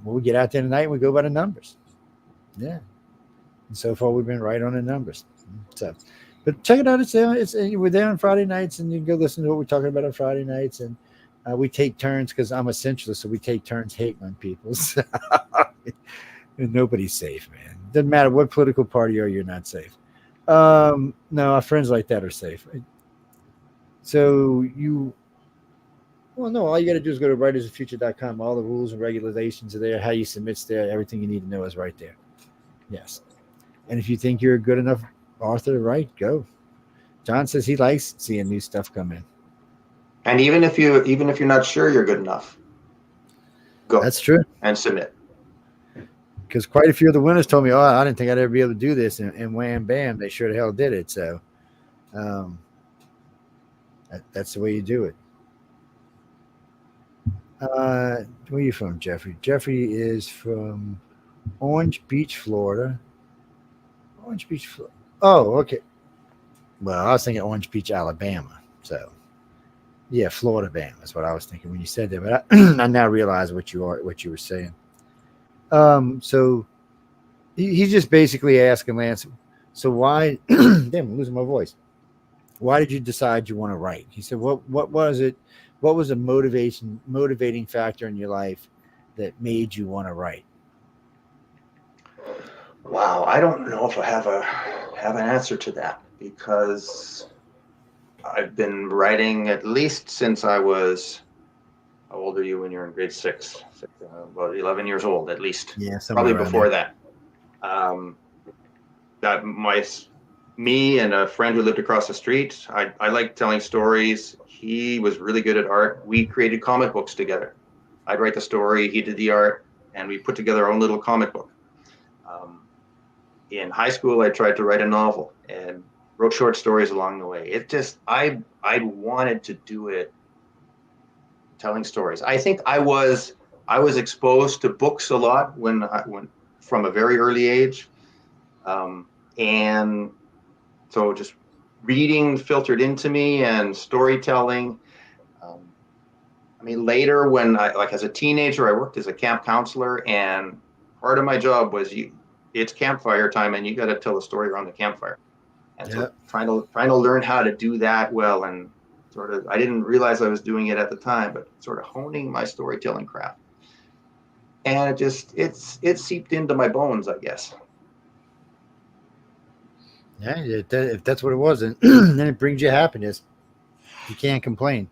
We get out there tonight and we go by the numbers. Yeah. And so far we've been right on the numbers. So, but check it out. We're there on Friday nights, and you can go listen to what we're talking about on Friday nights. And we take turns because I'm a centralist, so we take turns hating on people. So, and nobody's safe, man. Doesn't matter what political party you're not safe. No, our friends like that are safe. So well, no, all you got to do is go to writersoffuture.com. All the rules and regulations are there. How you submit's there. Everything you need to know is right there. Yes. And if you think you're a good enough author to write, go. John says he likes seeing new stuff come in. And even if you're not sure you're good enough, go. That's true. And submit. Because quite a few of the winners told me, I didn't think I'd ever be able to do this. And wham, bam, they sure the hell did it. So that's the way you do it. Where are you from, Jeffrey? Jeffrey is from Orange Beach, Florida. Orange Beach, Florida. Oh, okay. Well, I was thinking Orange Beach, Alabama. So, yeah, Florida, Bama is what I was thinking when you said that. But I now realize what you were saying. So he's just basically asking Lance. So why? Damn, I'm losing my voice. Why did you decide you want to write? He said, what was it? What was a motivating factor in your life that made you want to write? Wow, I don't know if I have an answer to that, because I've been writing at least since I was, how old are you when you're in grade 6? About 11 years old, at least. Yeah, probably before there. That. Me and a friend who lived across the street, I like telling stories. He was really good at art. We created comic books together. I'd write the story, he did the art, and we put together our own little comic book. In high school, I tried to write a novel, and wrote short stories along the way. It just, I wanted to do it telling stories. I think I was exposed to books a lot when from a very early age. And so just reading filtered into me, and storytelling. I mean, later when like as a teenager, I worked as a camp counselor, and part of my job was it's campfire time, and you got to tell a story around the campfire. And so trying to learn how to do that well, and sort of, I didn't realize I was doing it at the time, but sort of honing my storytelling craft. And it seeped into my bones, I guess. Yeah, if that's what it was, and then it brings you happiness. You can't complain.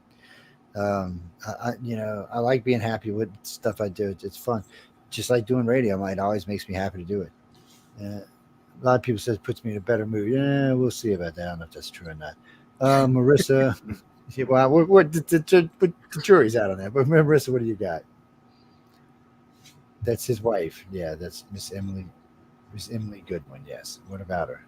I like being happy with stuff I do. It's fun. Just like doing radio, it always makes me happy to do it. A lot of people say it puts me in a better mood. Yeah, we'll see about that. I don't know if that's true or not. Marissa, well, the jury's out on that. But Marissa, what do you got? That's his wife. Yeah, that's Miss Emily Goodwin. Yes. What about her?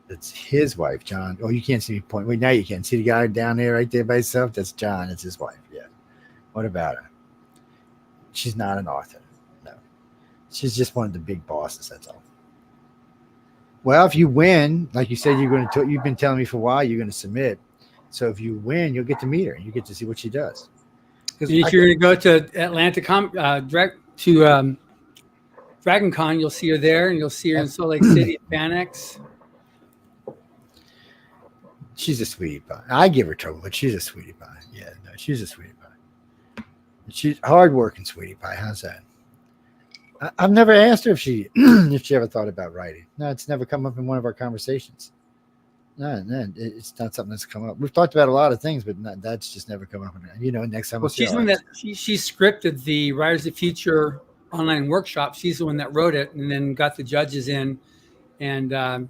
That's his wife, John. Oh, you can't see me point. Wait, now you can see the guy down there, right there by himself. That's John. It's his wife. Yeah. What about her? She's not an author. No. She's just one of the big bosses. That's all. Well, if you win, like you said, you've been telling me for a while, you're going to submit. So if you win, you'll get to meet her. You get to see what she does. If you're going to go to Atlanta Dragon Con, you'll see her there, and you'll see her in Salt Lake City at FanX. She's a sweetie pie. I give her trouble, but she's a sweetie pie. Yeah, no, she's a sweetie pie. She's hardworking sweetie pie. How's that? I've never asked her if she ever thought about writing. No, it's never come up in one of our conversations. No, it's not something that's come up. We've talked about a lot of things, but that's just never come up. Next time. Well, she's the one that she scripted the Writers of the Future online workshop. She's the one that wrote it, and then got the judges in and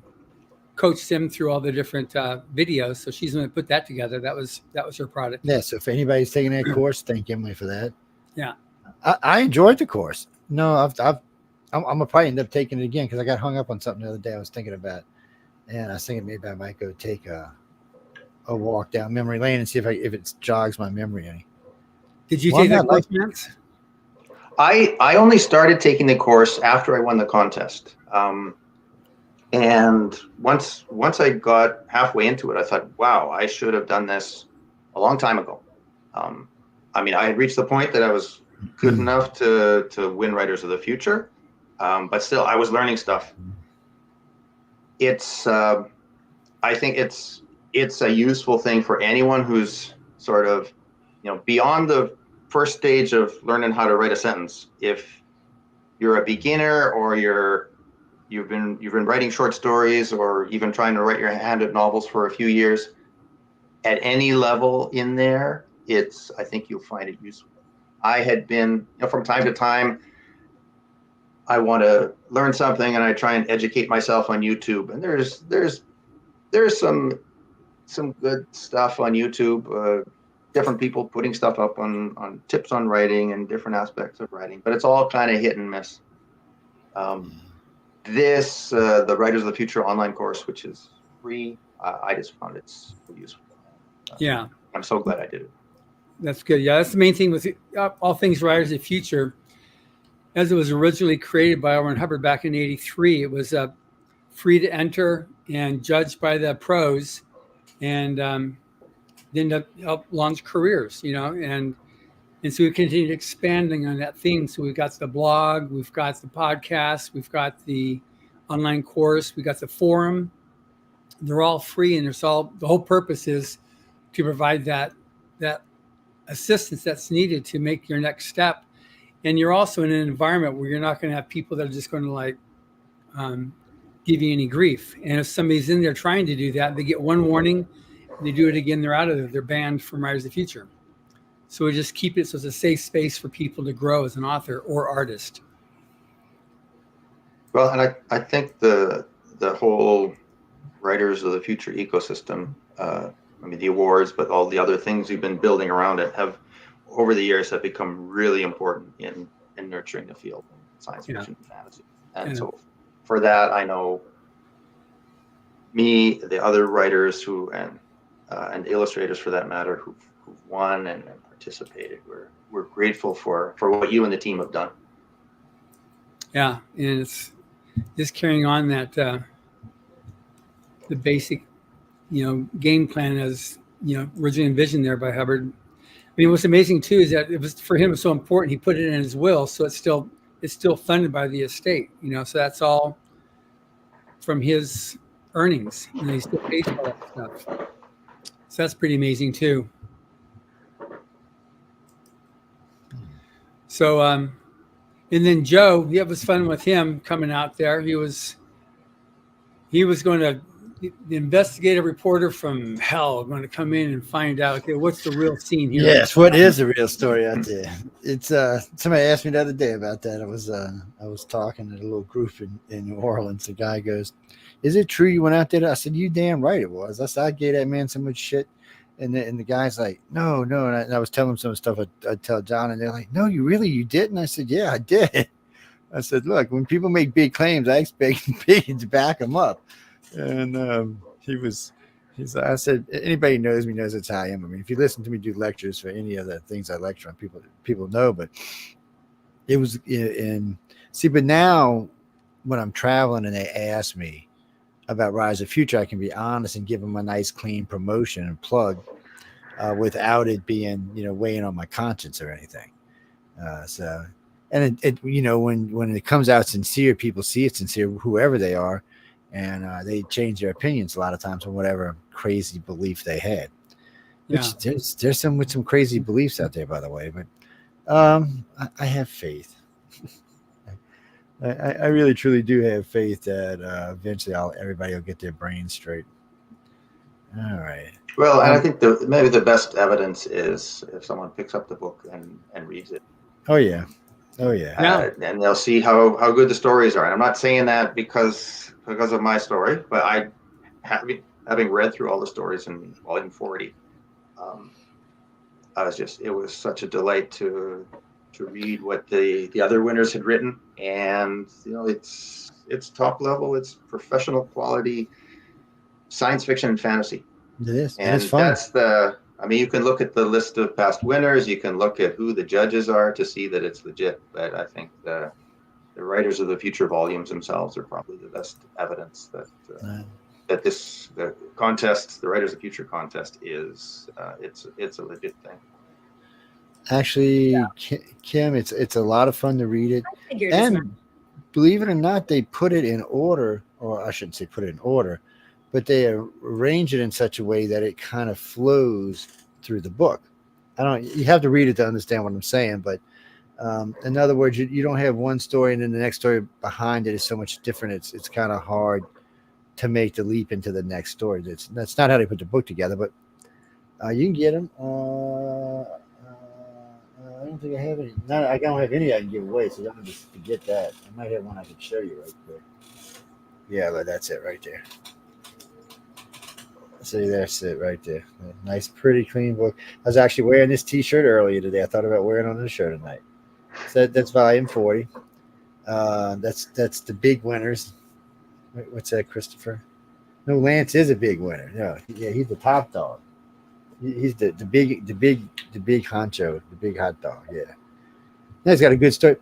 coached them through all the different videos. So she's the one that put that together. That was her product. Yeah. So if anybody's taking that course, thank Emily for that. Yeah. I enjoyed the course. No, I'm gonna probably end up taking it again because I got hung up on something the other day I was thinking about, and I was thinking maybe I might go take a walk down memory lane and see if it jogs my memory any. Did you take that course, Max? I only started taking the course after I won the contest. And once I got halfway into it, I thought, wow, I should have done this a long time ago. I mean, I had reached the point that I was good enough to win Writers of the Future, but still, I was learning stuff. It's, I think it's a useful thing for anyone who's sort of, beyond the first stage of learning how to write a sentence. If you're a beginner, or you've been writing short stories, or even trying to write your handed novels for a few years, at any level in there, I think you'll find it useful. I had been, from time to time, I want to learn something and I try and educate myself on YouTube. And there's some good stuff on YouTube, different people putting stuff up on tips on writing and different aspects of writing, but it's all kind of hit and miss. The Writers of the Future online course, which is free, I just found it's useful. Yeah. I'm so glad I did it. That's good. Yeah, that's the main thing with all things Writers of the Future. As it was originally created by L. Ron Hubbard back in '83, it was free to enter and judged by the pros, and then to help launch careers, and so we continued expanding on that theme. So we've got the blog, we've got the podcast, we've got the online course, we got the forum. They're all free, and the whole purpose is to provide that assistance that's needed to make your next step. And you're also in an environment where you're not going to have people that are just going to give you any grief. And if somebody's in there trying to do that, they get one warning, they do it again, they're out of there. They're banned from Writers of the Future. So we just keep it so it's a safe space for people to grow as an author or artist. Well, and I think the whole Writers of the Future ecosystem, the awards, but all the other things we've been building around it over the years have become really important in nurturing the field of science fiction and fantasy. And so for that, I know me, the other writers and illustrators for that matter who've won and participated. We're grateful for what you and the team have done. Yeah, and it's just carrying on that the basic, game plan as originally envisioned there by Hubbard. I mean, what's amazing too is that it was for him it was so important he put it in his will, so it's still funded by the estate. So that's all from his earnings. He still pays for all that stuff. So that's pretty amazing too. So, and then Joe, it was fun with him coming out there. He was going to, the investigative reporter from hell, going to come in and find out, okay, what's the real scene here? Yes, what is the real story out there? It's somebody asked me the other day about that. I was talking at a little group in New Orleans. The guy goes, "Is it true you went out there?" I said, "You damn right it was." I said, "I gave that man so much shit." And the guy's like, no. And I was telling him some stuff I'd tell John, and they're like, "No, you didn't?" I said, "Yeah, I did." I said, "Look, when people make big claims, I expect big to back them up." And I said, anybody who knows me knows that's how I am. I mean, if you listen to me do lectures for any of the things I lecture on, people know, but it was but now when I'm traveling and they ask me about Rise of Future, I can be honest and give them a nice clean promotion and plug without it being, weighing on my conscience or anything. And when it comes out sincere, people see it sincere, whoever they are. And they change their opinions a lot of times on whatever crazy belief they had. Yeah. Which there's some with some crazy beliefs out there, by the way. But I have faith. I really truly do have faith that eventually everybody will get their brains straight. All right. Well, and I think maybe the best evidence is if someone picks up the book and reads it. Oh yeah. And they'll see how good the stories are. And I'm not saying that because of my story, but having read through all the stories in volume 40, it was such a delight to read what the other winners had written. And it's top level, it's professional quality science fiction and fantasy. It is. And it's fun. You can look at the list of past winners, you can look at who the judges are to see that it's legit. But I think the writers of the future volumes themselves are probably the best evidence that the contest, the Writers of Future contest, is it's a legit thing. Actually, yeah. Kim, it's a lot of fun to read it, and believe it or not, they put it in order, or I shouldn't say put it in order, but they arrange it in such a way that it kind of flows through the book. You have to read it to understand what I'm saying, but in other words, you don't have one story and then the next story behind it is so much different. It's kind of hard to make the leap into the next story. That's not how they put the book together, but you can get them. I don't think I have any. I don't have any I can give away, so don't just forget that. I might have one I can show you right quick. Yeah, but that's it right there. See, that's it right there. A nice, pretty, clean book. I was actually wearing this T-shirt earlier today. I thought about wearing it on the show tonight. So that's volume 40. That's the big winners. What's that, Christopher? No, Lance is a big winner. No, yeah, he's the top dog. He's the big honcho, the big hot dog. Yeah, he's got a good story.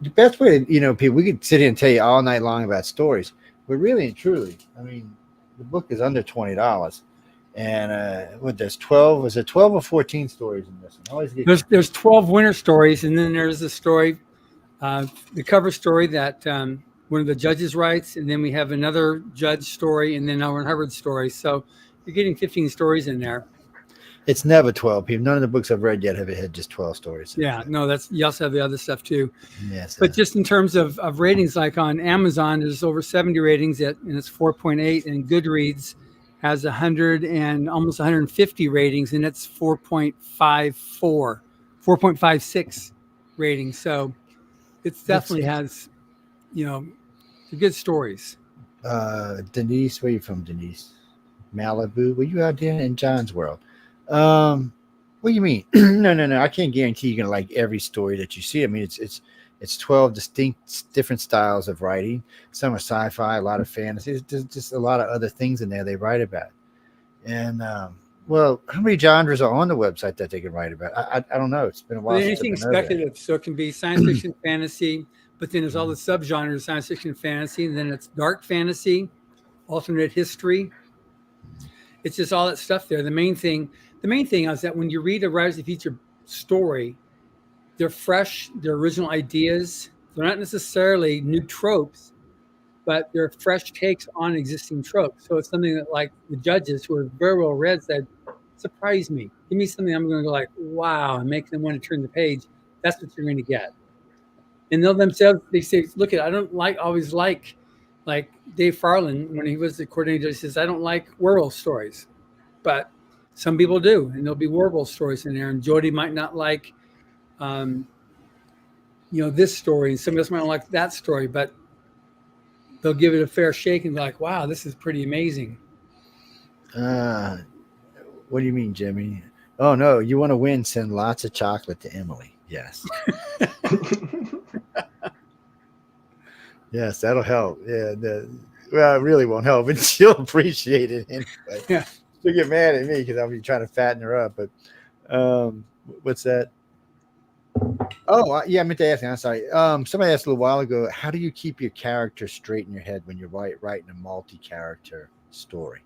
The best way, people, we could sit here and tell you all night long about stories, but really and truly, I mean, the book is under $20, and there's 12. Was it 12 or 14 stories in this one? There's 12 winner stories, and then there's the story, the cover story that one of the judges writes, and then we have another judge story, and then our Hubbard story. So you're getting 15 stories in there. It's never 12 people. None of the books I've read yet have had just 12 stories. Yeah, no, you also have the other stuff too. Yes. But just in terms of ratings, like on Amazon, there's over 70 ratings and it's 4.8, and Goodreads has 100 and almost 150 ratings, and it's 4.56 ratings. So it definitely has, good stories. Denise, where are you from, Denise? Malibu? Were you out there in John's World? What do you mean? No. I can't guarantee you're gonna like every story that you see. I mean, it's It's 12 distinct different styles of writing. Some are sci-fi, a lot of fantasy. There's just a lot of other things in there they write about. And well, how many genres are on the website that they can write about? I don't know. It's been a while since I've Anything been over there. speculative, so it can be science fiction, fantasy, but then there's all the subgenres: science fiction, fantasy, and then it's dark fantasy, alternate history. It's just all that stuff there. The main thing is that when you read a Rise of the Future story, they're fresh, they're original ideas. They're not necessarily new tropes, but they're fresh takes on existing tropes. So it's something that, like, the judges who are very well read said, surprise me. Give me something I'm going to go like, wow, and make them want to turn the page. That's what you're going to get. And they'll themselves, they say, look, I don't always like Dave Farland, when he was the coordinator, he says, I don't like werewolf stories. But some people do, and there'll be werewolf stories in there. And Jody might not like, this story, and somebody else might not like that story, but they'll give it a fair shake and be like, wow, this is pretty amazing. What do you mean, Jimmy? Oh, no, you want to win, send lots of chocolate to Emily. Yes. Yes, that'll help. Yeah, well, it really won't help, but she'll appreciate it anyway. Yeah. She'll get mad at me because I'll be trying to fatten her up. But what's that? Oh, yeah, I meant to ask you. I'm sorry. Somebody asked a little while ago, how do you keep your character straight in your head when you're writing a multi-character story?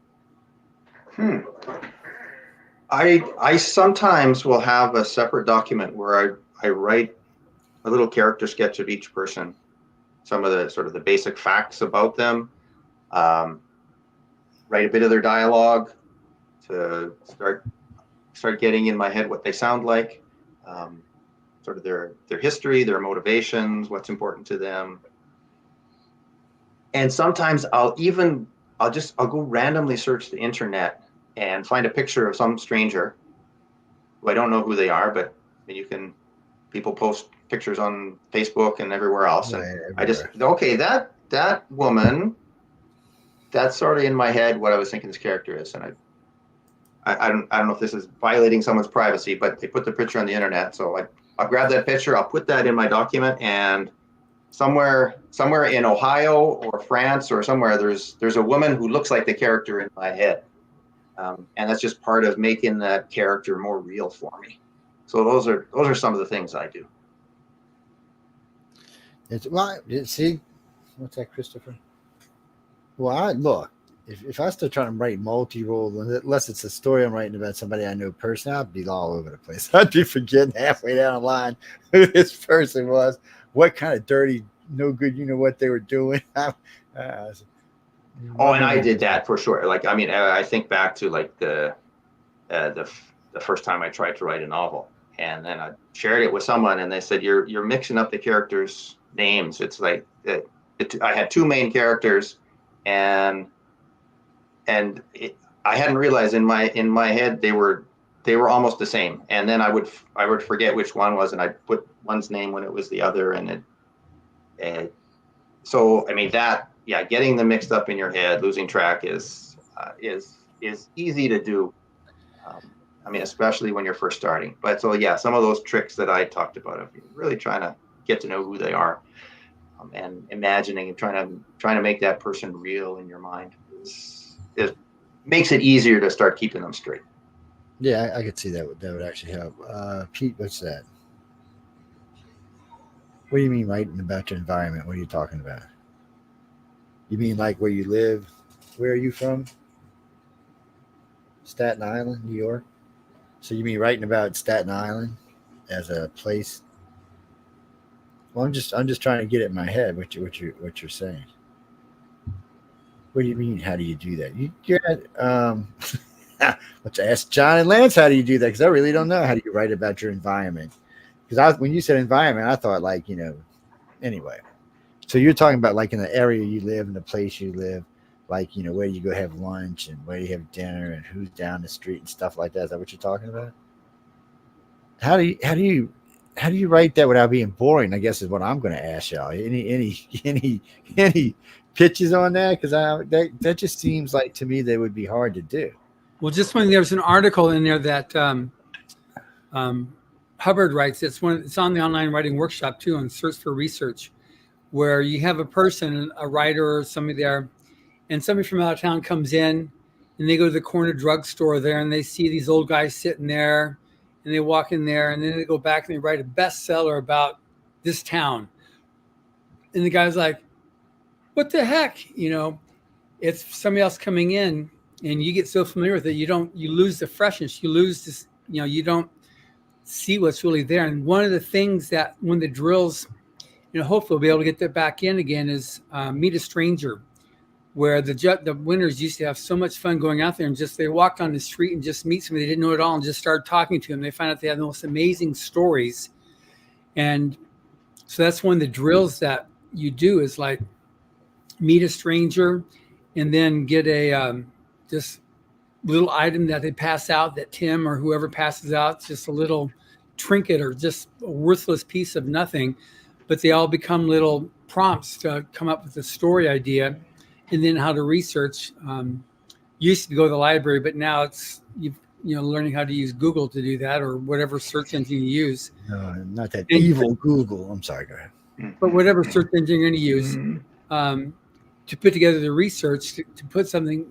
I sometimes will have a separate document where I write a little character sketch of each person, some of the sort of the basic facts about them, write a bit of their dialogue to start getting in my head what they sound like, sort of their history, their motivations, what's important to them. And sometimes I'll go randomly search the internet and find a picture of some stranger who I don't know who they are, but people post pictures on Facebook and everywhere else. And I just, okay, that woman, that's sort of in my head what I was thinking this character is. And I don't know if this is violating someone's privacy, but they put the picture on the internet. So I'll grab that picture, I'll put that in my document, and somewhere in Ohio or France or somewhere, there's a woman who looks like the character in my head. And that's just part of making that character more real for me. So those are some of the things I do. See, what's that, Christopher? Well, look, if I start trying to write multi-role, unless it's a story I'm writing about somebody I know personally, I'd be all over the place. I'd be forgetting halfway down the line who this person was, what kind of dirty, no good, what they were doing. And I did that for sure. I think back to the first time I tried to write a novel, and then I shared it with someone, and they said, "You're mixing up the characters' names." It's like I had two main characters, and I hadn't realized in my head they were almost the same. And then I would forget which one was, and I'd put one's name when it was the other, so getting them mixed up in your head, losing track is easy to do. Especially when you're first starting. But so some of those tricks that I talked about of really trying to get to know who they are, and imagining and trying to make that person real in your mind is makes it easier to start keeping them straight. Yeah, I could see that would actually help. Pete, what's that? What do you mean writing about your environment? What are you talking about? You mean like where you live? Where are you from? Staten Island, New York? So you mean writing about Staten Island as a place? Well, I'm just trying to get it in my head what you're saying. What do you mean? How do you do that? Let's ask John and Lance. How do you do that? Because I really don't know. How do you write about your environment? Because when you said environment, I thought Anyway, so you're talking about in the area you live and the place you live, where you go have lunch and where you have dinner and who's down the street and stuff like that. Is that what you're talking about? How do you write that without being boring? I guess is what I'm going to ask y'all. Any pitches on that? Because that just seems like to me they would be hard to do. Well, just when there was an article in there that Hubbard writes. It's on the online writing workshop too, on Search for Research, where you have a person, a writer or somebody there, and somebody from out of town comes in, and they go to the corner drugstore there, and they see these old guys sitting there, and they walk in there, and then they go back and they write a bestseller about this town, and the guy's like, "What the heck?" It's somebody else coming in, and you get so familiar with it, you lose the freshness, you lose this, you don't see what's really there. And one of the things that when the drills, hopefully we'll be able to get that back in again, is Meet a Stranger, where the winners used to have so much fun going out there and just they walk on the street and just meet somebody they didn't know at all and just start talking to them. They find out they have the most amazing stories. And so that's one of the drills that you do, is like meet a stranger and then get a this little item that they pass out, that Tim or whoever passes out, just a little trinket or just a worthless piece of nothing, but they all become little prompts to come up with a story idea. And then how to research. Used to go to the library, but now it's learning how to use Google to do that, or whatever search engine you use. No, not that evil Google. I'm sorry, go ahead. But whatever search engine you're going to use to put together the research to put something,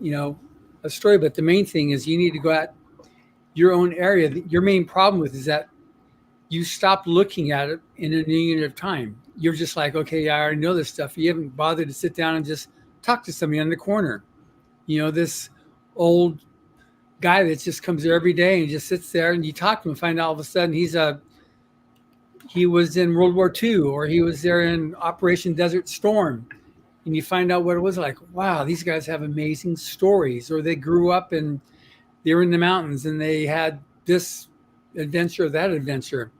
a story. But the main thing is you need to go at your own area. Your main problem with is that you stop looking at it in a new unit of time. You're just like, okay, I already know this stuff. You haven't bothered to sit down and just talk to somebody on the corner, this old guy that just comes there every day and just sits there, and you talk to him and find out all of a sudden he was in World War II, or he was there in Operation Desert Storm, and you find out what it was like. Wow, these guys have amazing stories, or they grew up and they were in the mountains and they had this adventure or that adventure.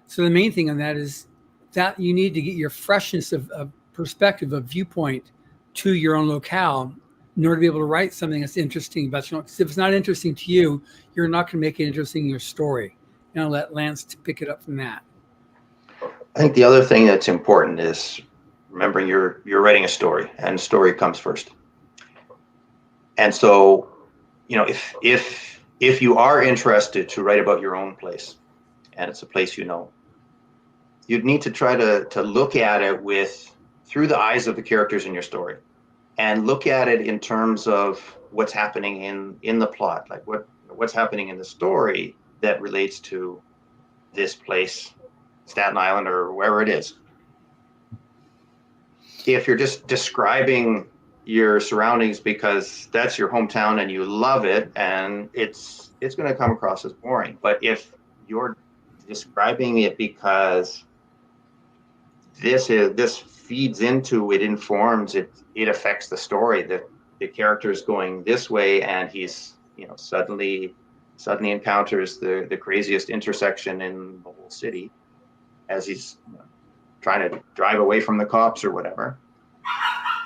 So the main thing on that is that you need to get your freshness of perspective, of viewpoint to your own locale in order to be able to write something that's interesting about you. Because if it's not interesting to you, you're not going to make it interesting in your story. And I'll let Lance pick it up from that. I think the other thing that's important is remembering you're writing a story, and story comes first. And so, if you are interested to write about your own place, and it's a place you'd need to try to look at it through the eyes of the characters in your story, and look at it in terms of what's happening in the plot, like what's happening in the story that relates to this place, Staten Island or wherever it is. If you're just describing your surroundings because that's your hometown and you love it, and it's going to come across as boring. But if you're describing it because this feeds into it, informs it, it affects the story, that the character is going this way, and he's suddenly encounters the craziest intersection in the whole city as he's trying to drive away from the cops or whatever.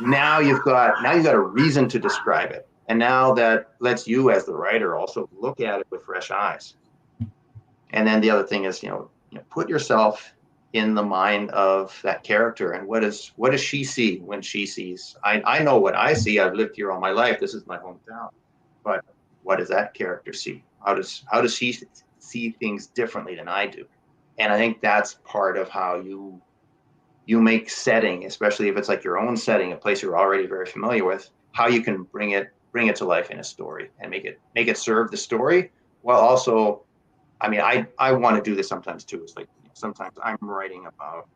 Now you've got a reason to describe it, and now that lets you as the writer also look at it with fresh eyes. And then the other thing is put yourself in the mind of that character, and what does she see when she sees? I know what I see. I've lived here all my life. This is my hometown. But what does that character see? How does she see things differently than I do? And I think that's part of how you make setting, especially if it's like your own setting, a place you're already very familiar with, how you can bring it to life in a story and make it serve the story while also, I want to do this sometimes too. It's like sometimes I'm writing about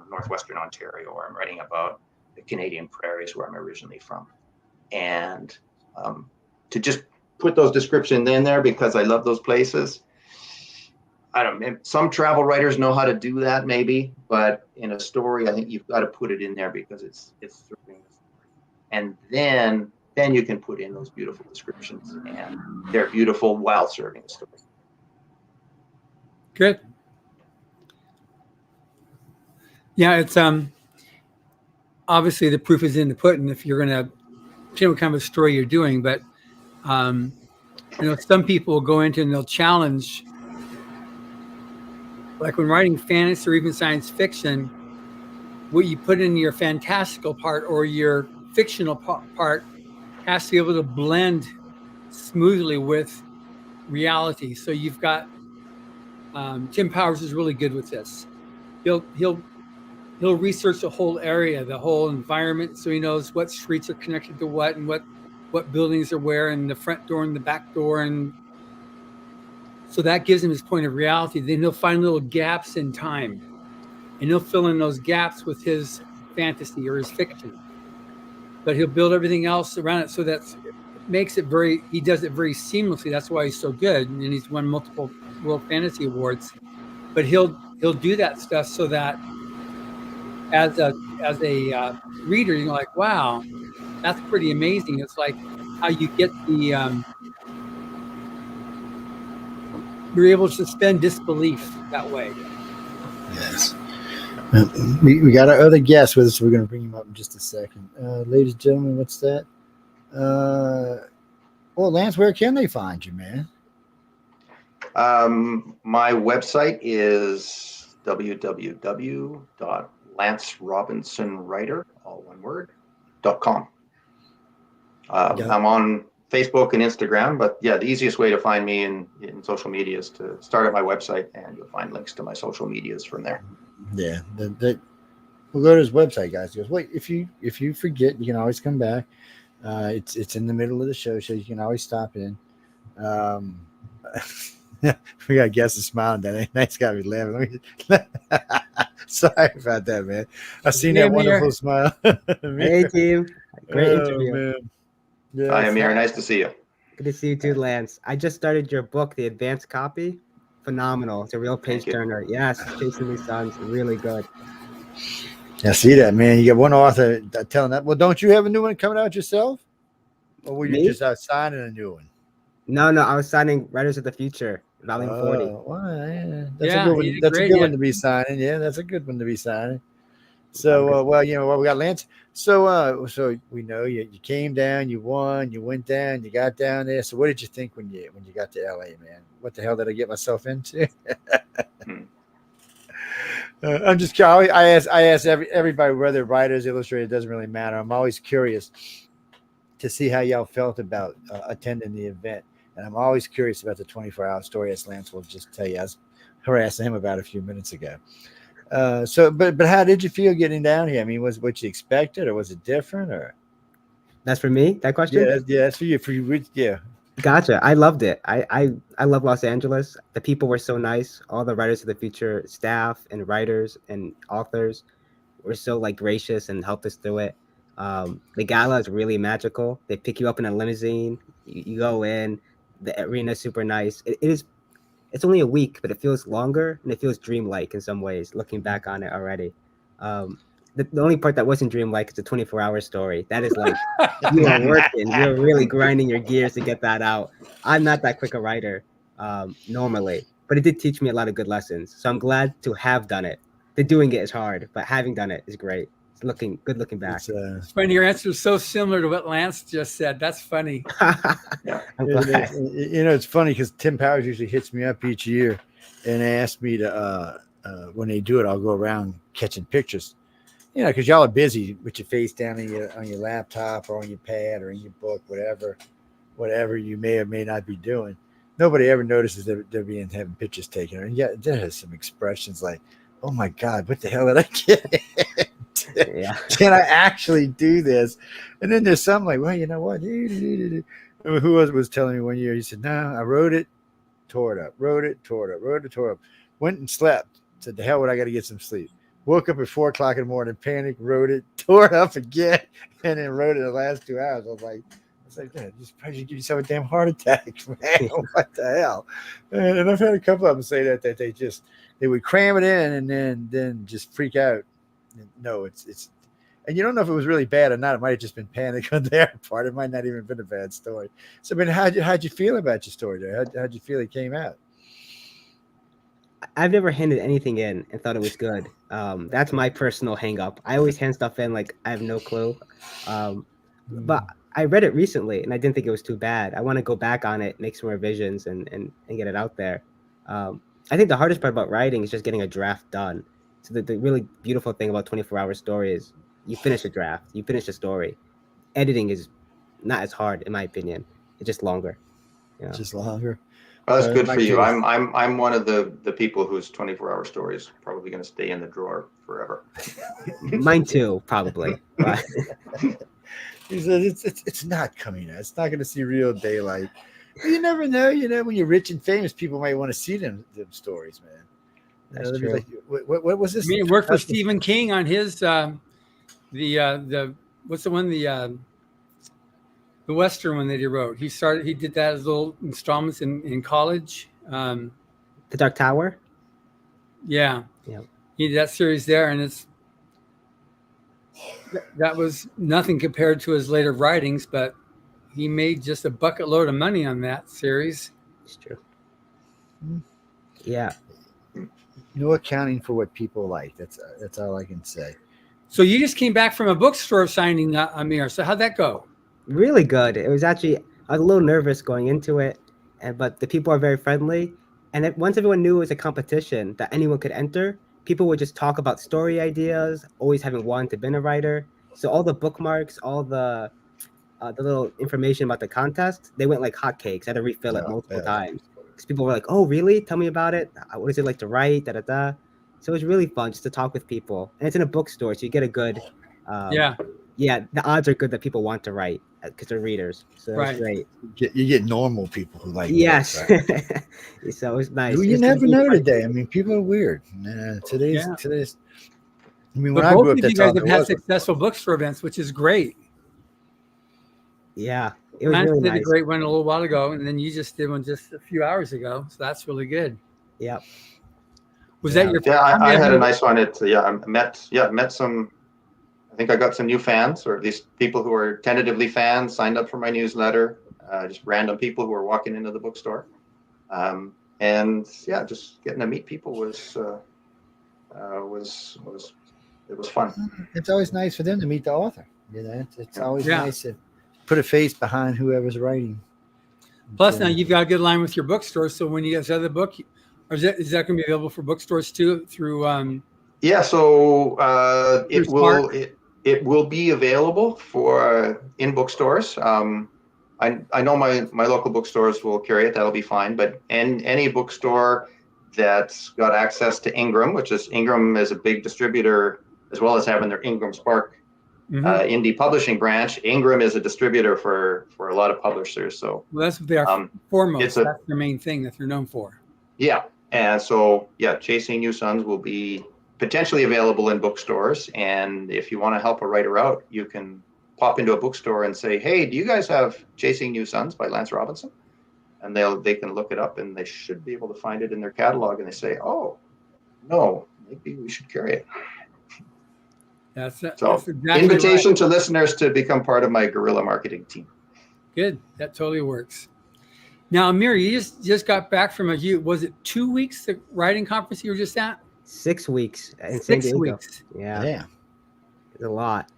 northwestern Ontario, or I'm writing about the Canadian prairies where I'm originally from, and to just put those descriptions in there because I love those places. I don't know, some travel writers know how to do that maybe, but in a story, I think you've got to put it in there because it's serving the story. And then you can put in those beautiful descriptions, and they're beautiful while serving the story. Good. Yeah, it's obviously the proof is in the pudding if you're going to what kind of a story you're doing, but some people will go into and they'll challenge. Like when writing fantasy or even science fiction, what you put in your fantastical part or your fictional part has to be able to blend smoothly with reality. So you've got Tim Powers is really good with this. He'll research the whole area, the whole environment, so he knows what streets are connected to what and what buildings are where, and the front door and the back door, and so that gives him his point of reality. Then he'll find little gaps in time, and he'll fill in those gaps with his fantasy or his fiction. But he'll build everything else around it, so that makes it he does it very seamlessly. That's why he's so good, and he's won multiple World Fantasy Awards. But he'll do that stuff so that as a reader, you're like, wow, that's pretty amazing. It's like how you get you're able to suspend disbelief that way. Yes. We got our other guest with us. We're going to bring him up in just a second. Ladies and gentlemen, what's that? Well, Lance, where can they find you, man? My website is www.lancerobinsonwriter, all one word, .com. I'm on Facebook and Instagram, but yeah, the easiest way to find me in social media is to start at my website, and you'll find links to my social medias from there. Yeah, we'll go to his website, guys. He goes, wait, if you forget, you can always come back. It's in the middle of the show, so you can always stop in. We got guests smiling. That's got me laughing. Sorry about that, man. I seen that wonderful smile. Hey, team. Great interview. Man. Yes. Hi, Amir. Nice to see you. Good to see you too, Lance. I just started your book, The Advanced Copy. Phenomenal. It's a real page turner. Yes, Chasing These Suns, really good. I see that, man. You got one author telling that. Well, don't you have a new one coming out yourself? Or were you just out signing a new one? No. I was signing Writers of the Future, Volume 40. Well, yeah. That's a good one. That's a good one to be signing. Yeah, that's a good one to be signing. So, we got Lance. So we know you came down, you won, you went down, you got down there. So, what did you think when you got to LA, man? What the hell did I get myself into? I'm just curious. I ask everybody, whether writers, illustrators, doesn't really matter. I'm always curious to see how y'all felt about attending the event, and I'm always curious about the 24-hour story, as Lance will just tell you. I was harassing him about a few minutes ago. But how did you feel getting down here? I mean, was what you expected, or was it different? Or that's for me, that question? Yeah, that's for you. Yeah. Gotcha. I loved it. I love Los Angeles. The people were so nice. All the Writers of the Future staff and writers and authors were so gracious and helped us through it. The gala is really magical. They pick you up in a limousine. You go in. The arena is super nice. It's only a week, but it feels longer and it feels dreamlike in some ways, looking back on it already. The only part that wasn't dreamlike is the 24-hour story. That is you are working. You're really grinding your gears to get that out. I'm not that quick a writer normally, but it did teach me a lot of good lessons. So I'm glad to have done it. The doing it is hard, but having done it is great. It's good looking back. It's funny. Your answer is so similar to what Lance just said. That's funny. It's funny because Tim Powers usually hits me up each year and asks me to, when they do it, I'll go around catching pictures. Because y'all are busy with your face down on your laptop or on your pad or in your book, whatever you may or may not be doing. Nobody ever notices that they're having pictures taken. And yeah, there has some expressions like, "Oh my God, what the hell did I get? Can I actually do this?" And then there's some like, "Well, you know what? Who was telling me one year? He said, "No, I wrote it, tore it up, wrote it, tore it up, wrote it, tore it up, went and slept. Said, the hell would I got to get some sleep." Woke up at 4 o'clock in the morning, panicked, wrote it, tore it up again, and then wrote it the last 2 hours. I was like, "Dad, just probably give yourself a damn heart attack, man. What the hell?" And I've had a couple of them say that they would cram it in and then just freak out. No, it's and you don't know if it was really bad or not. It might have just been panic on their part. It might not even have been a bad story. So, I mean, how'd you feel about your story there? How'd you feel it came out? I've never handed anything in and thought it was good. That's my personal hang up. I always hand stuff in like I have no clue. But I read it recently and I didn't think it was too bad. I want to go back on it, make some revisions and get it out there. I think the hardest part about writing is just getting a draft done. So the really beautiful thing about 24-hour story is you finish a draft, you finish a story. Editing is not as hard, in my opinion. It's just longer. Just longer. Well, that's good my for you. case. I'm one of the people whose 24-hour story is probably going to stay in the drawer forever. Mine too, probably. But He said it's not coming out. It's not going to see real daylight. But you never know. When you're rich and famous, people might want to see them stories, man. That's They'll be true. like, what was I this? mean, it worked for Stephen King on his the what's the one the Western one that he wrote. He did that as little installments in college. The Dark Tower. Yeah, Yep. he did that series there, and that was nothing compared to his later writings, but he made just a bucket load of money on that series. It's true. Yeah. No accounting for what people like. That's all I can say. So you just came back from a bookstore signing, Amir. So how'd that go? Really good. It was actually, I was a little nervous going into it, but the people are very friendly. And once everyone knew it was a competition that anyone could enter, people would just talk about story ideas, always having wanted to be a writer. So all the bookmarks, all the little information about the contest, they went like hotcakes. I had to refill it multiple times because people were like, "Oh, really? Tell me about it. What is it like to write?" Da da da. So it was really fun just to talk with people, and it's in a bookstore, so you get a good. Yeah. The odds are good that people want to write because they're readers. So that's great. You get normal people who like. Yes. Books, right? So it was nice. You never know today. I mean, people are weird. Today's. I mean, when I grew up, you guys have had successful bookstore events, which is great. Yeah, it was Lance really did nice. a great one a little while ago, and then you just did one just a few hours ago. So that's really good. Yeah. Was that your? Yeah, I had a nice one. I met some. I think I got some new fans, or at least people who are tentatively fans, signed up for my newsletter. Just random people who were walking into the bookstore, and just getting to meet people was fun. It's always nice for them to meet the author. It's always nice to put a face behind whoever's writing. Plus, now you've got a good line with your bookstore. So when you guys have the book, is that going to be available for bookstores too through? So it will be available for in bookstores. I know my local bookstores will carry it. That'll be fine. But any bookstore that's got access to Ingram, Ingram is a big distributor, as well as having their Ingram Spark indie publishing branch. Ingram is a distributor for a lot of publishers. So that's what they are foremost. That's their main thing that they're known for. Yeah. And so, Chasing New Suns will be potentially available in bookstores. And if you want to help a writer out, you can pop into a bookstore and say, "Hey, do you guys have Chasing New Suns by Lance Robinson?" And they can look it up, and they should be able to find it in their catalog. And they say, "Oh, no, maybe we should carry it." That's exactly invitation to listeners to become part of my guerrilla marketing team. Good. That totally works. Now, Amir, you just got back from was it 2 weeks, the writing conference you were just at? 6 weeks. In 6 weeks. Yeah. It's a lot.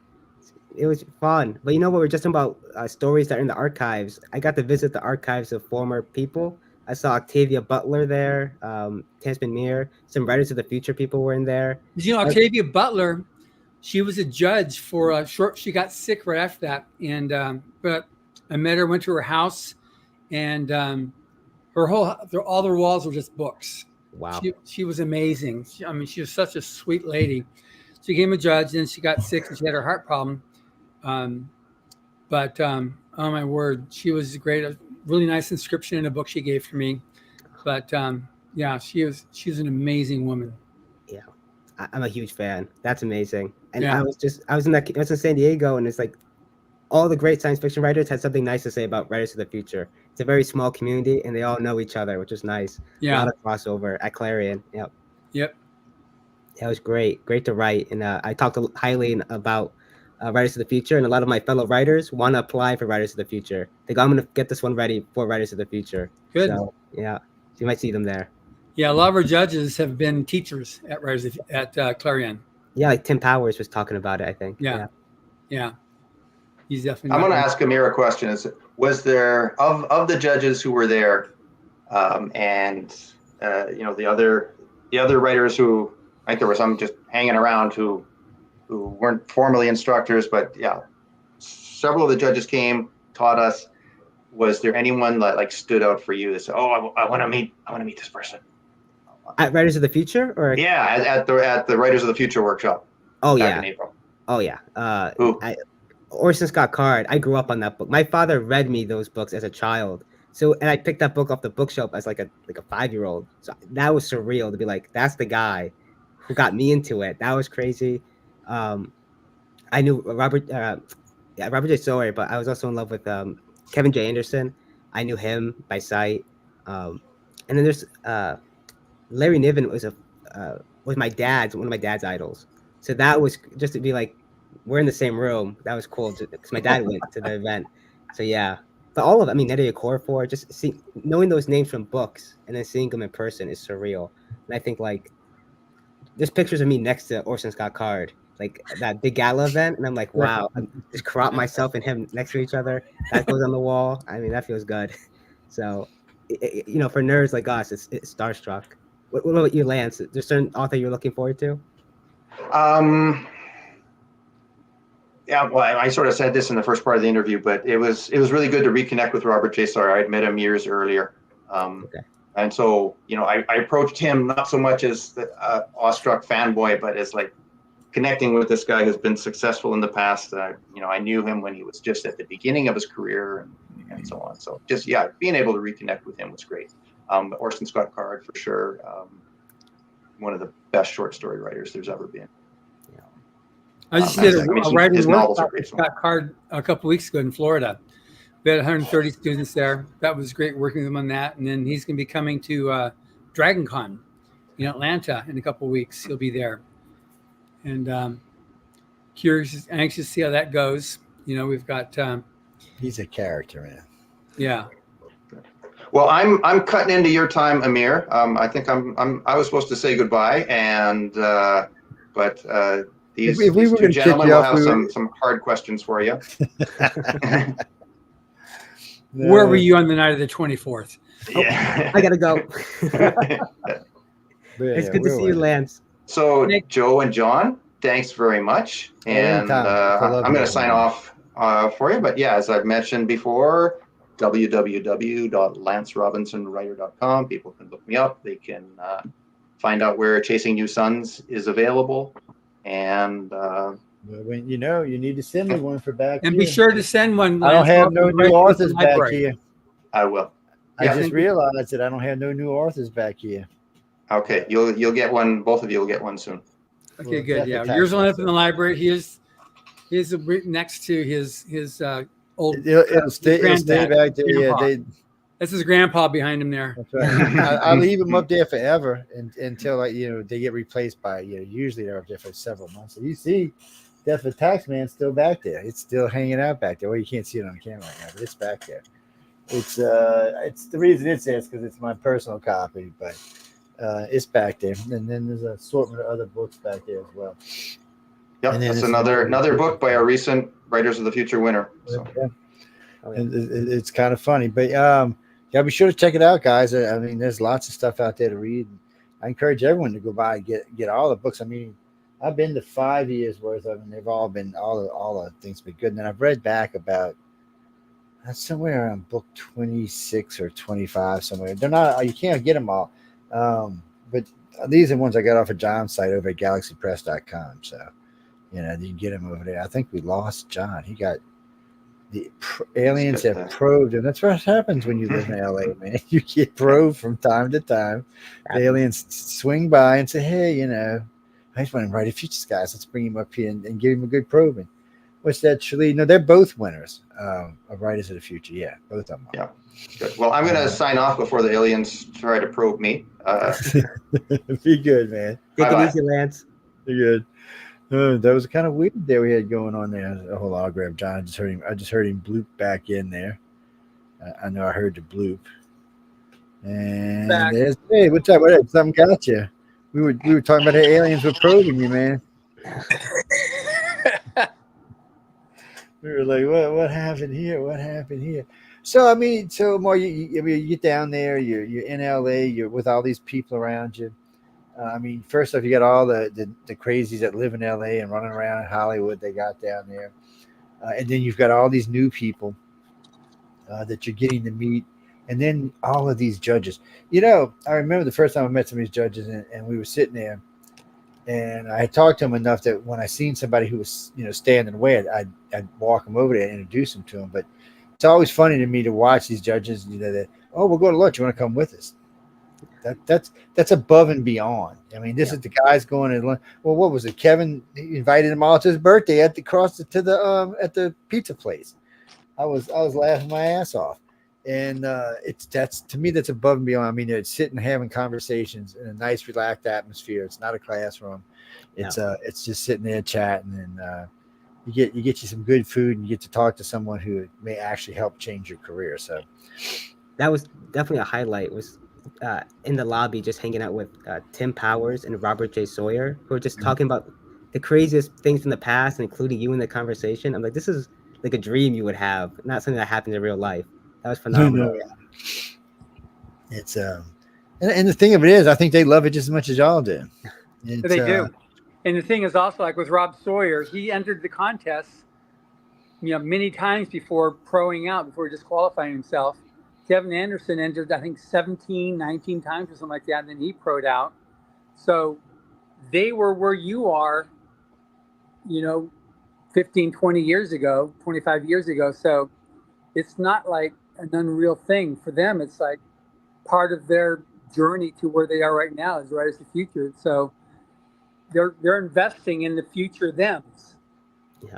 It was fun. But you know what? We're just talking about stories that are in the archives. I got to visit the archives of former people. I saw Octavia Butler there, Tasman Meir, some Writers of the Future people were in there. Octavia Butler, she was a judge for a short. She got sick right after that, and but I met her, went to her house, and all the walls were just books. Wow, she was amazing. She was such a sweet lady. She became a judge, and she got sick, and she had her heart problem. But oh my word, she was great. A really nice inscription in a book she gave to me. But she's an amazing woman. Yeah, I'm a huge fan. That's amazing. And Yeah. I was in San Diego, and it's like all the great science fiction writers had something nice to say about Writers of the Future. It's a very small community, and they all know each other, which is nice. Yeah. A lot of crossover at Clarion. Yep. That was great to write. And I talked highly about Writers of the Future, and a lot of my fellow writers want to apply for Writers of the Future. They go, "I'm going to get this one ready for Writers of the Future." Good. So, so you might see them there. Yeah, a lot of our judges have been teachers at Writers at Clarion. Yeah, like Tim Powers was talking about it, I think. Yeah. He's definitely. I'm going to ask Amir a question. Was there of the judges who were there, and the other writers who I think there were some just hanging around who weren't formally instructors, but several of the judges came, taught us. was there anyone that like stood out for you that said, "Oh, I want to meet this person"? At Writers of the Future, or Yeah, at the Writers of the Future workshop. oh back yeah, in April. oh yeah. Who? Orson Scott Card. I grew up on that book. My father read me those books as a child. So, and I picked that book off the bookshelf as like a 5-year-old. So that was surreal to be like, that's the guy who got me into it. That was crazy. I knew Robert J. Sawyer, but I was also in love with Kevin J. Anderson. I knew him by sight. And then there's Larry Niven was one of my dad's idols. So that was just to be like, we're in the same room. That was cool because my dad went to the event. So yeah, but all of it, I mean, Nnedi Okorafor, just knowing those names from books and then seeing them in person is surreal. And I think like there's pictures of me next to Orson Scott Card, like that big GALA event, and I'm like, wow, I just crop myself and him next to each other. That goes on the wall. I mean, that feels good. So, you know, for nerds like us, it's starstruck. What about you, Lance? There's certain author you're looking forward to? Yeah, well, I sort of said this in the first part of the interview, but it was really good to reconnect with Robert J. Sawyer. I'd met him years earlier. And so, you know, I approached him not so much as the awestruck fanboy, but as like connecting with this guy who's been successful in the past. You know, I knew him when he was just at the beginning of his career and so on. So just, yeah, being able to reconnect with him was great. Orson Scott Card, for sure. One of the best short story writers there's ever been. I just did a writing workshop with Scott Card a couple weeks ago in Florida. We had 130 students there. That was great working with him on that. And then he's going to be coming to Dragon Con in Atlanta in a couple of weeks. He'll be there. And anxious to see how that goes. You know, we've got. He's a character, man. Yeah. Well, I'm cutting into your time, Amir. I think I was supposed to say goodbye, and but these two gentlemen will have some hard questions for you. Where were you on the night of the 24th? Yeah. I gotta go. It's good to see you, Lance. So Joe and John, thanks very much. And I'm going to sign off for you. But yeah, as I've mentioned before, www.lancerobinsonwriter.com. People can look me up. They can find out where Chasing New Suns is available. And when you know, you need to send me one for back and here. be sure to send one. I don't have no new authors back here. I will. I just realized that I don't have no new authors back here. Okay, you'll get one. Both of you will get one soon. Okay, good. Yeah, yours will end up in the library. Here's next to his old. It'll stay back there. Grandpa. Yeah, That's his grandpa behind him there. That's right. I leave them up there forever until like they get replaced by usually they're up there for several months. So you see, Death of a Taxman's still back there. It's still hanging out back there. Well, you can't see it on camera right now, but it's back there. It's the reason it's there is because it's my personal copy, but it's back there. And then there's an assortment of other books back there as well. Yep, and that's another book by a recent Writers of the Future winner. So. Yeah. It's kind of funny, but yeah, be sure to check it out, guys. I mean, there's lots of stuff out there to read. I encourage everyone to go by and get all the books. I mean, I've been to 5 years worth of them. They've all been all the things been good. And then I've read back about somewhere around book 26 or 25 somewhere. They're not, you can't get them all. But these are the ones I got off of John's site over at galaxypress.com. So, you can get them over there. I think we lost John. He got the aliens have probed him. That's what happens when you live in LA, man. You get probed from time to time. The aliens swing by and say, hey, I just want to write a Futures guys. Let's bring him up here and give him a good probing. What's that, Shalee? No, they're both winners of Writers of the Future. Yeah, both of them. Yeah. Good. Well, I'm going to sign off before the aliens try to probe me. Be good, man. Take it easy, Lance. Be good. That was kind of weird there we had going on there. Hold on, I'll grab John. I just heard him bloop back in there. I know I heard the bloop. And there's hey, what's up? What up? Something got you. We were talking about the aliens were probing you, man. We were like, what happened here? What happened here? So I mean, more you get down there, you're in LA, you're with all these people around you. I mean, first off, you got all the crazies that live in LA and running around in Hollywood. They got down there, and then you've got all these new people that you're getting to meet. And then all of these judges. I remember the first time I met some of these judges, and we were sitting there, and I had talked to them enough that when I seen somebody who was, standing in the way, I'd walk them over there and introduce them to them. But it's always funny to me to watch these judges, that, oh, we'll go to lunch. You want to come with us? That's above and beyond. I mean, this is the guys going to lunch. Well, what was it? Kevin invited them all to his birthday at the pizza place. I was laughing my ass off. And that's to me, that's above and beyond. I mean, it's sitting having conversations in a nice, relaxed atmosphere. It's not a classroom. It's just sitting there chatting, and you get some good food, and you get to talk to someone who may actually help change your career. So that was definitely a highlight. Was in the lobby just hanging out with Tim Powers and Robert J. Sawyer, who were just talking about the craziest things from the past, including you in the conversation. I'm like, this is like a dream you would have, not something that happened in real life. That was phenomenal. It's and the thing of it is, I think they love it just as much as y'all do. They do. And the thing is also, like with Rob Sawyer, he entered the contest, many times before proing out, before disqualifying himself. Kevin Anderson entered, I think, 17, 19 times or something like that, and then he proed out. So they were where you are, 15, 20 years ago, 25 years ago. So it's not like an unreal thing for them. It's like part of their journey to where they are right now as Writers of the Future. So they're investing in the future thems. Yeah.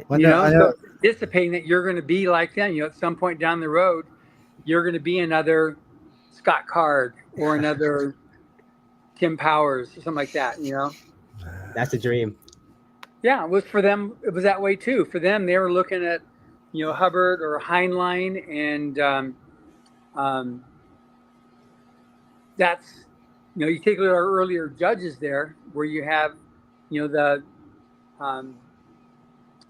So anticipating that you're going to be like them. At some point down the road, you're going to be another Scott Card or another Tim Powers or something like that. That's a dream. Yeah, it was for them. It was that way too. For them, they were looking at, Hubbard or Heinlein, and that's, you take a look at our earlier judges there, where you have,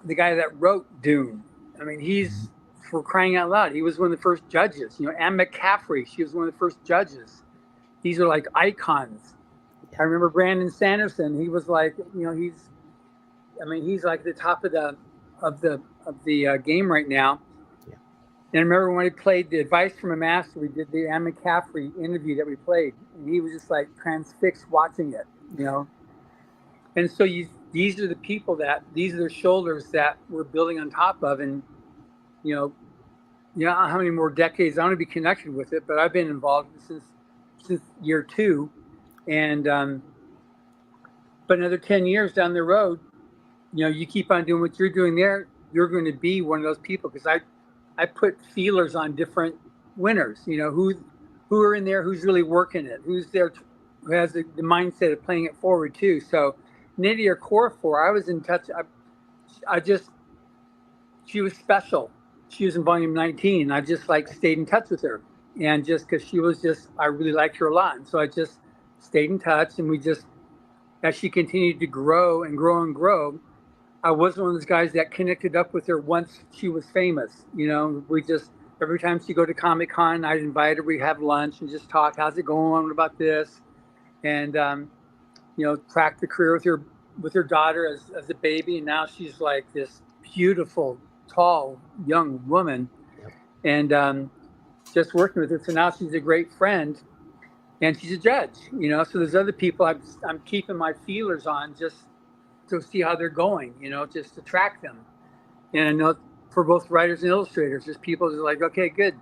the guy that wrote Dune. I mean, he's, for crying out loud, he was one of the first judges. Anne McCaffrey, she was one of the first judges. These are like icons. I remember Brandon Sanderson. He was like, he's like the top of the game right now. Yeah. And I remember when we played the Advice from a Master, we did the Anne McCaffrey interview that we played, and he was just like transfixed watching it, And so these are the people these are the shoulders that we're building on top of, and how many more decades I want to be connected with it, but I've been involved since year 2, and but another 10 years down the road, you keep on doing what you're doing there, you're going to be one of those people, because I put feelers on different winners, who are in there, who's really working it, who's there, who has the mindset of playing it forward too. So Nydia Okorafor, I was in touch. She was special. She was in volume 19. I just stayed in touch with her, and just because she was I really liked her a lot, and so I just stayed in touch, and we just, as she continued to grow and grow and grow, I was one of those guys that connected up with her once she was famous. We just, every time she go to Comic-Con, I'd invite her, we'd have lunch and just talk, how's it going, what about this? And, track the career with her daughter as a baby. And now she's like this beautiful, tall, young woman. Yep. And just working with her. So now she's a great friend, and she's a judge, so there's other people I'm keeping my feelers on just to see how they're going, just to track them. And I know for both writers and illustrators, there's people that are like, okay, good,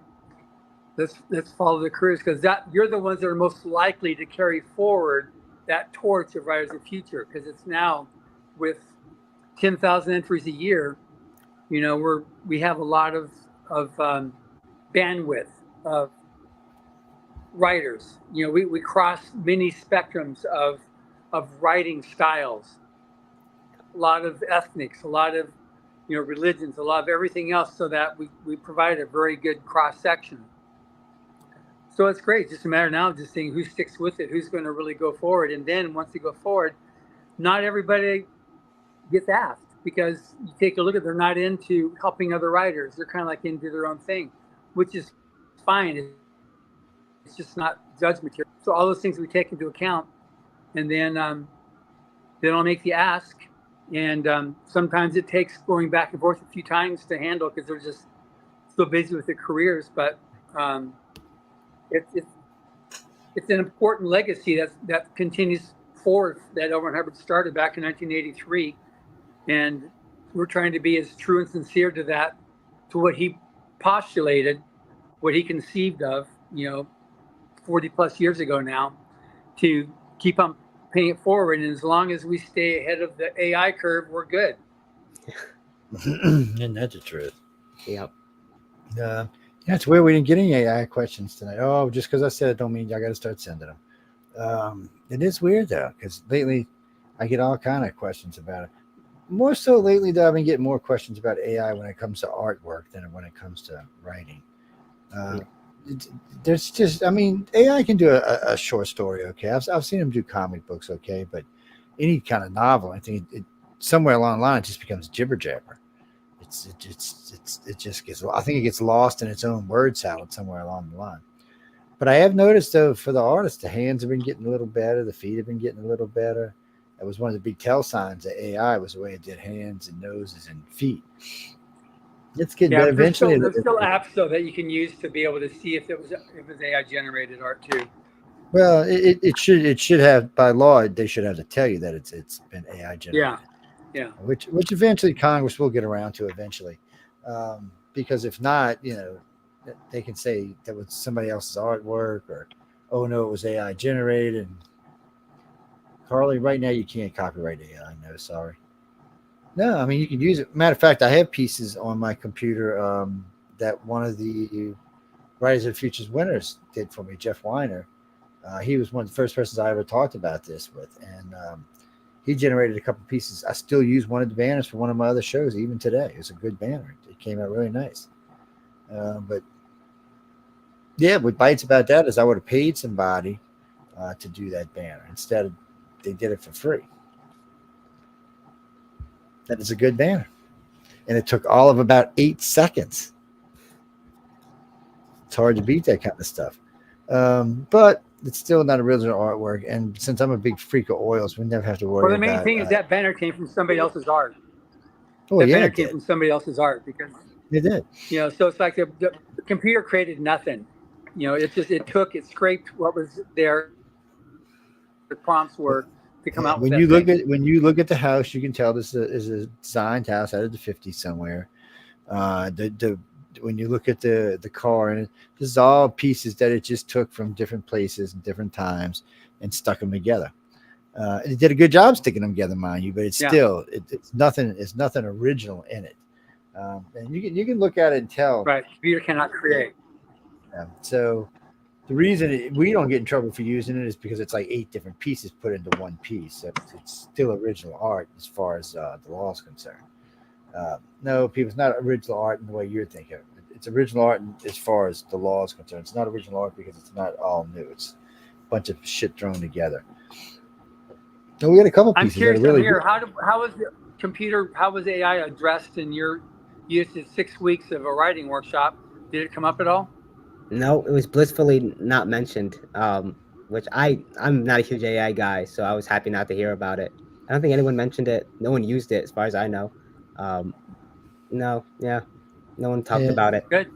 let's follow their careers, because you're the ones that are most likely to carry forward that torch of Writers of the Future, because it's now with 10,000 entries a year, we have a lot of bandwidth of writers. We cross many spectrums of writing styles, a lot of ethnics, a lot of religions, a lot of everything else, so that we provide a very good cross section. So it's great. Just a matter now of just seeing who sticks with it, who's going to really go forward. And then once they go forward, not everybody gets asked, because you take a look at, they're not into helping other writers. They're kind of like into their own thing, which is fine. It's just not judge material. So all those things we take into account, and then I'll make the ask. And sometimes it takes going back and forth a few times to handle, because so busy with their careers, but it's it's an important legacy that continues forth that L. Ron Hubbard started back in 1983, and we're trying to be as true and sincere to that, to what he postulated, what he conceived of, 40 plus years ago now, to keep on paying it forward. And as long as we stay ahead of the AI curve, we're good. And that's the truth. Yep. Yeah, it's weird we didn't get any AI questions tonight. Oh, just because I said it don't mean y'all got to start sending them. It is weird though, because lately I get all kind of questions about it. More so lately, though, I've been getting more questions about AI when it comes to artwork than when it comes to writing. There's just, AI can do a short story, okay. I've seen them do comic books, okay, but any kind of novel, I think it somewhere along the line it just becomes jibber jabber. It just gets. I think it gets lost in its own word salad somewhere along the line. But I have noticed though, for the artists, the hands have been getting a little better, the feet have been getting a little better. That was one of the big tell signs of AI, was the way it did hands and noses and feet. It's getting better. Eventually, there's still apps though that you can use to be able to see if it was AI generated art too. Well, it should have, by law, they should have to tell you that it's been AI generated. Yeah. Which eventually Congress will get around to eventually, because if not, they can say that was somebody else's artwork, or oh no, it was AI generated. And Carly, right now you can't copyright AI. No, sorry. No, you can use it. Matter of fact, I have pieces on my computer that one of the Writers of the Futures winners did for me, Jeff Weiner. He was one of the first persons I ever talked about this with, and he generated a couple pieces. I still use one of the banners for one of my other shows, even today. It's a good banner. It came out really nice. But yeah, what bites about that is I would have paid somebody to do that banner. Instead, they did it for free. That is a good banner. And it took all of about 8 seconds. It's hard to beat that kind of stuff. But it's still not original artwork. And since I'm a big freak of oils, we never have to worry about it. Well, the main thing is that banner came from somebody else's art. Oh, yeah, banner came from somebody else's art, because it did. So it's like the computer created nothing. It scraped what was there. The prompts were to come out. When you look at the house, you can tell this is a designed house out of the 50s somewhere. When you look at the car, and this is all pieces that it just took from different places and different times and stuck them together. It did a good job sticking them together, mind you, but it's still it's nothing. It's nothing original in it. And you can look at it and tell. Right, computer cannot create. So the reason we don't get in trouble for using it is because it's like 8 different pieces put into one piece. So it's still original art as far as the law is concerned. No, people, it's not original art in the way you're thinking. It's original art as far as the law is concerned. It's not original art because it's not all new. It's a bunch of shit thrown together. So we had a couple pieces. I'm curious that are really here. How was the computer? How was AI addressed in your use of 6 weeks of a writing workshop? Did it come up at all? No, it was blissfully not mentioned. Which I'm not a huge AI guy, so I was happy not to hear about it. I don't think anyone mentioned it. No one used it, as far as I know. No one talked about it. Good.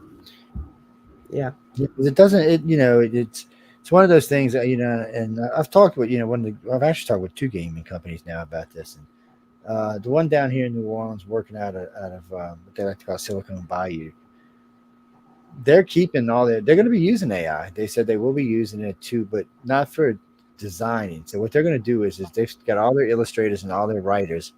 Yeah. It doesn't. It's one of those things that and I've talked with I've actually talked with 2 gaming companies now about this, and the one down here in New Orleans working out of what they like to call Silicon Bayou. They're keeping they're going to be using AI. They said they will be using it too, but not for designing. So what they're going to do is they've got all their illustrators and all their writers.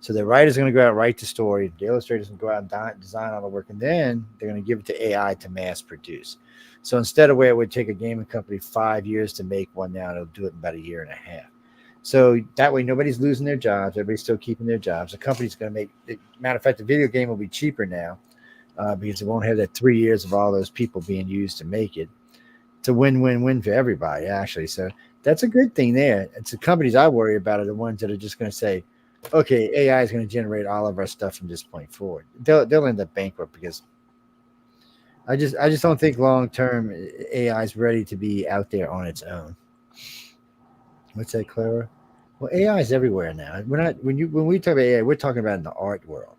So the writer's going to go out and write the story. The illustrator's going to go out and design all the work, and then they're going to give it to AI to mass produce. So instead of where it would take a gaming company 5 years to make one, now it'll do it in about 1.5 years. So that way nobody's losing their jobs. Everybody's still keeping their jobs. The company's going to matter of fact, the video game will be cheaper now because it won't have that 3 years of all those people being used to make it. It's a win-win-win for everybody, actually. So that's a good thing there. It's the companies I worry about are the ones that are just going to say, okay, AI is going to generate all of our stuff from this point forward. They'll end up bankrupt because I just don't think long term AI is ready to be out there on its own. What's that, Clara? Well, AI is everywhere now. We're not when we talk about AI, we're talking about in the art world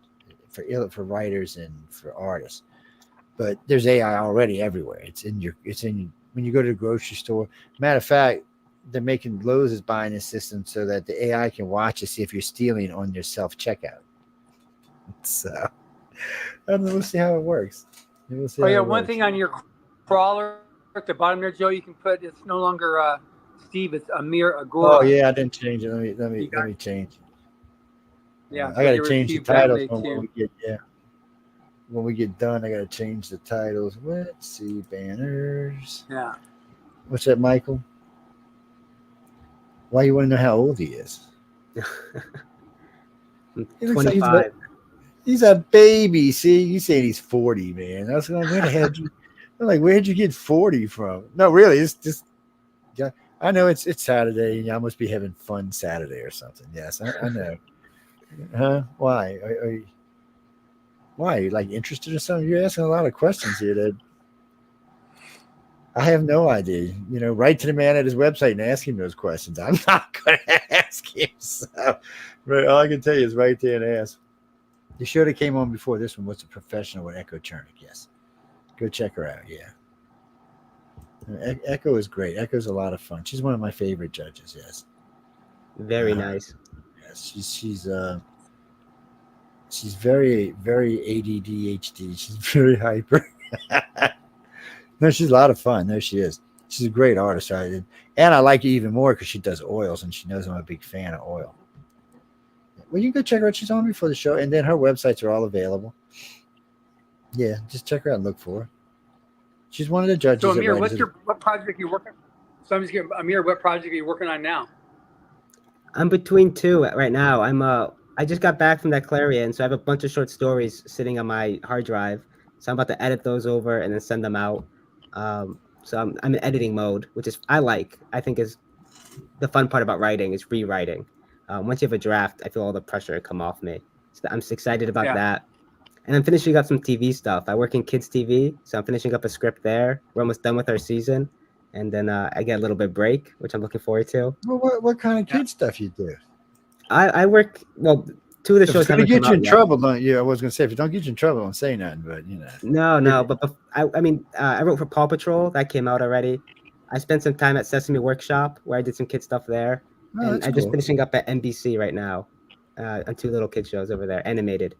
for writers and for artists. but there's AI already everywhere. It's in when you go to the grocery store. Matter of fact, they're making Lowe's is buying this system so that the AI can watch to see if you're stealing on your self checkout. So I don't know. We'll see how it works. We'll see Oh how yeah, it one works. thing on your crawler at the bottom there, Joe, you can put it's no longer Steve, it's Amir Agora. Oh yeah, I didn't change it. Let me change. Yeah, I got to change the Steve titles Bentley, when we get when we get done. I got to change the titles. Let's see, banners. Yeah. What's that, Michael? Why you want to know how old he is? He looks like 25. he's a baby. See, you saying he's 40, man. I was like, where the hell did you? I'm like, where'd you get 40 from? No, really, it's just. Yeah, I know it's Saturday. And y'all must be having fun Saturday or something. Yes, I know. Huh? Why? Why? Are you like interested in something? You're asking a lot of questions here that I have no idea. You know, write to the man at his website and ask him those questions. I'm not going to ask him. So, but all I can tell you is right there and ask. The show that came on before this one was a professional with Echo Chernick. Yes, go check her out. Yeah, Echo is great. Echo's a lot of fun. She's one of my favorite judges. Yes, Very nice. yes, she's very ADD. She's very hyper. No, she's a lot of fun. No, she is. She's a great artist. And I like it even more because she does oils, and she knows I'm a big fan of oil. Well, you can go check her out. She's on before the show, and then her websites are all available. Yeah, just check her out and look for her. She's one of the judges. So Amir, what project are you working? So I'm just kidding. Amir, what project are you working on now? I'm between two right now. I just got back from that Clarion, so I have a bunch of short stories sitting on my hard drive. So I'm about to edit those over and then send them out. So I'm in editing mode, which is I think is the fun part about writing is rewriting. Once you have a draft, I feel all the pressure come off me. So I'm excited about that. And I'm finishing up some TV stuff. I work in kids TV, so I'm finishing up a script there. We're almost done with our season, and then I get a little bit break, which I'm looking forward to. Well, what kind of kid stuff you do? I work two of the shows. If it's get you in trouble, don't you? I was gonna say if it don't get you in trouble, don't say nothing. But you know. No. But I wrote for Paw Patrol. That came out already. I spent some time at Sesame Workshop where I did some kid stuff there. Oh, and I'm just finishing up at NBC right now on two little kid shows over there, animated.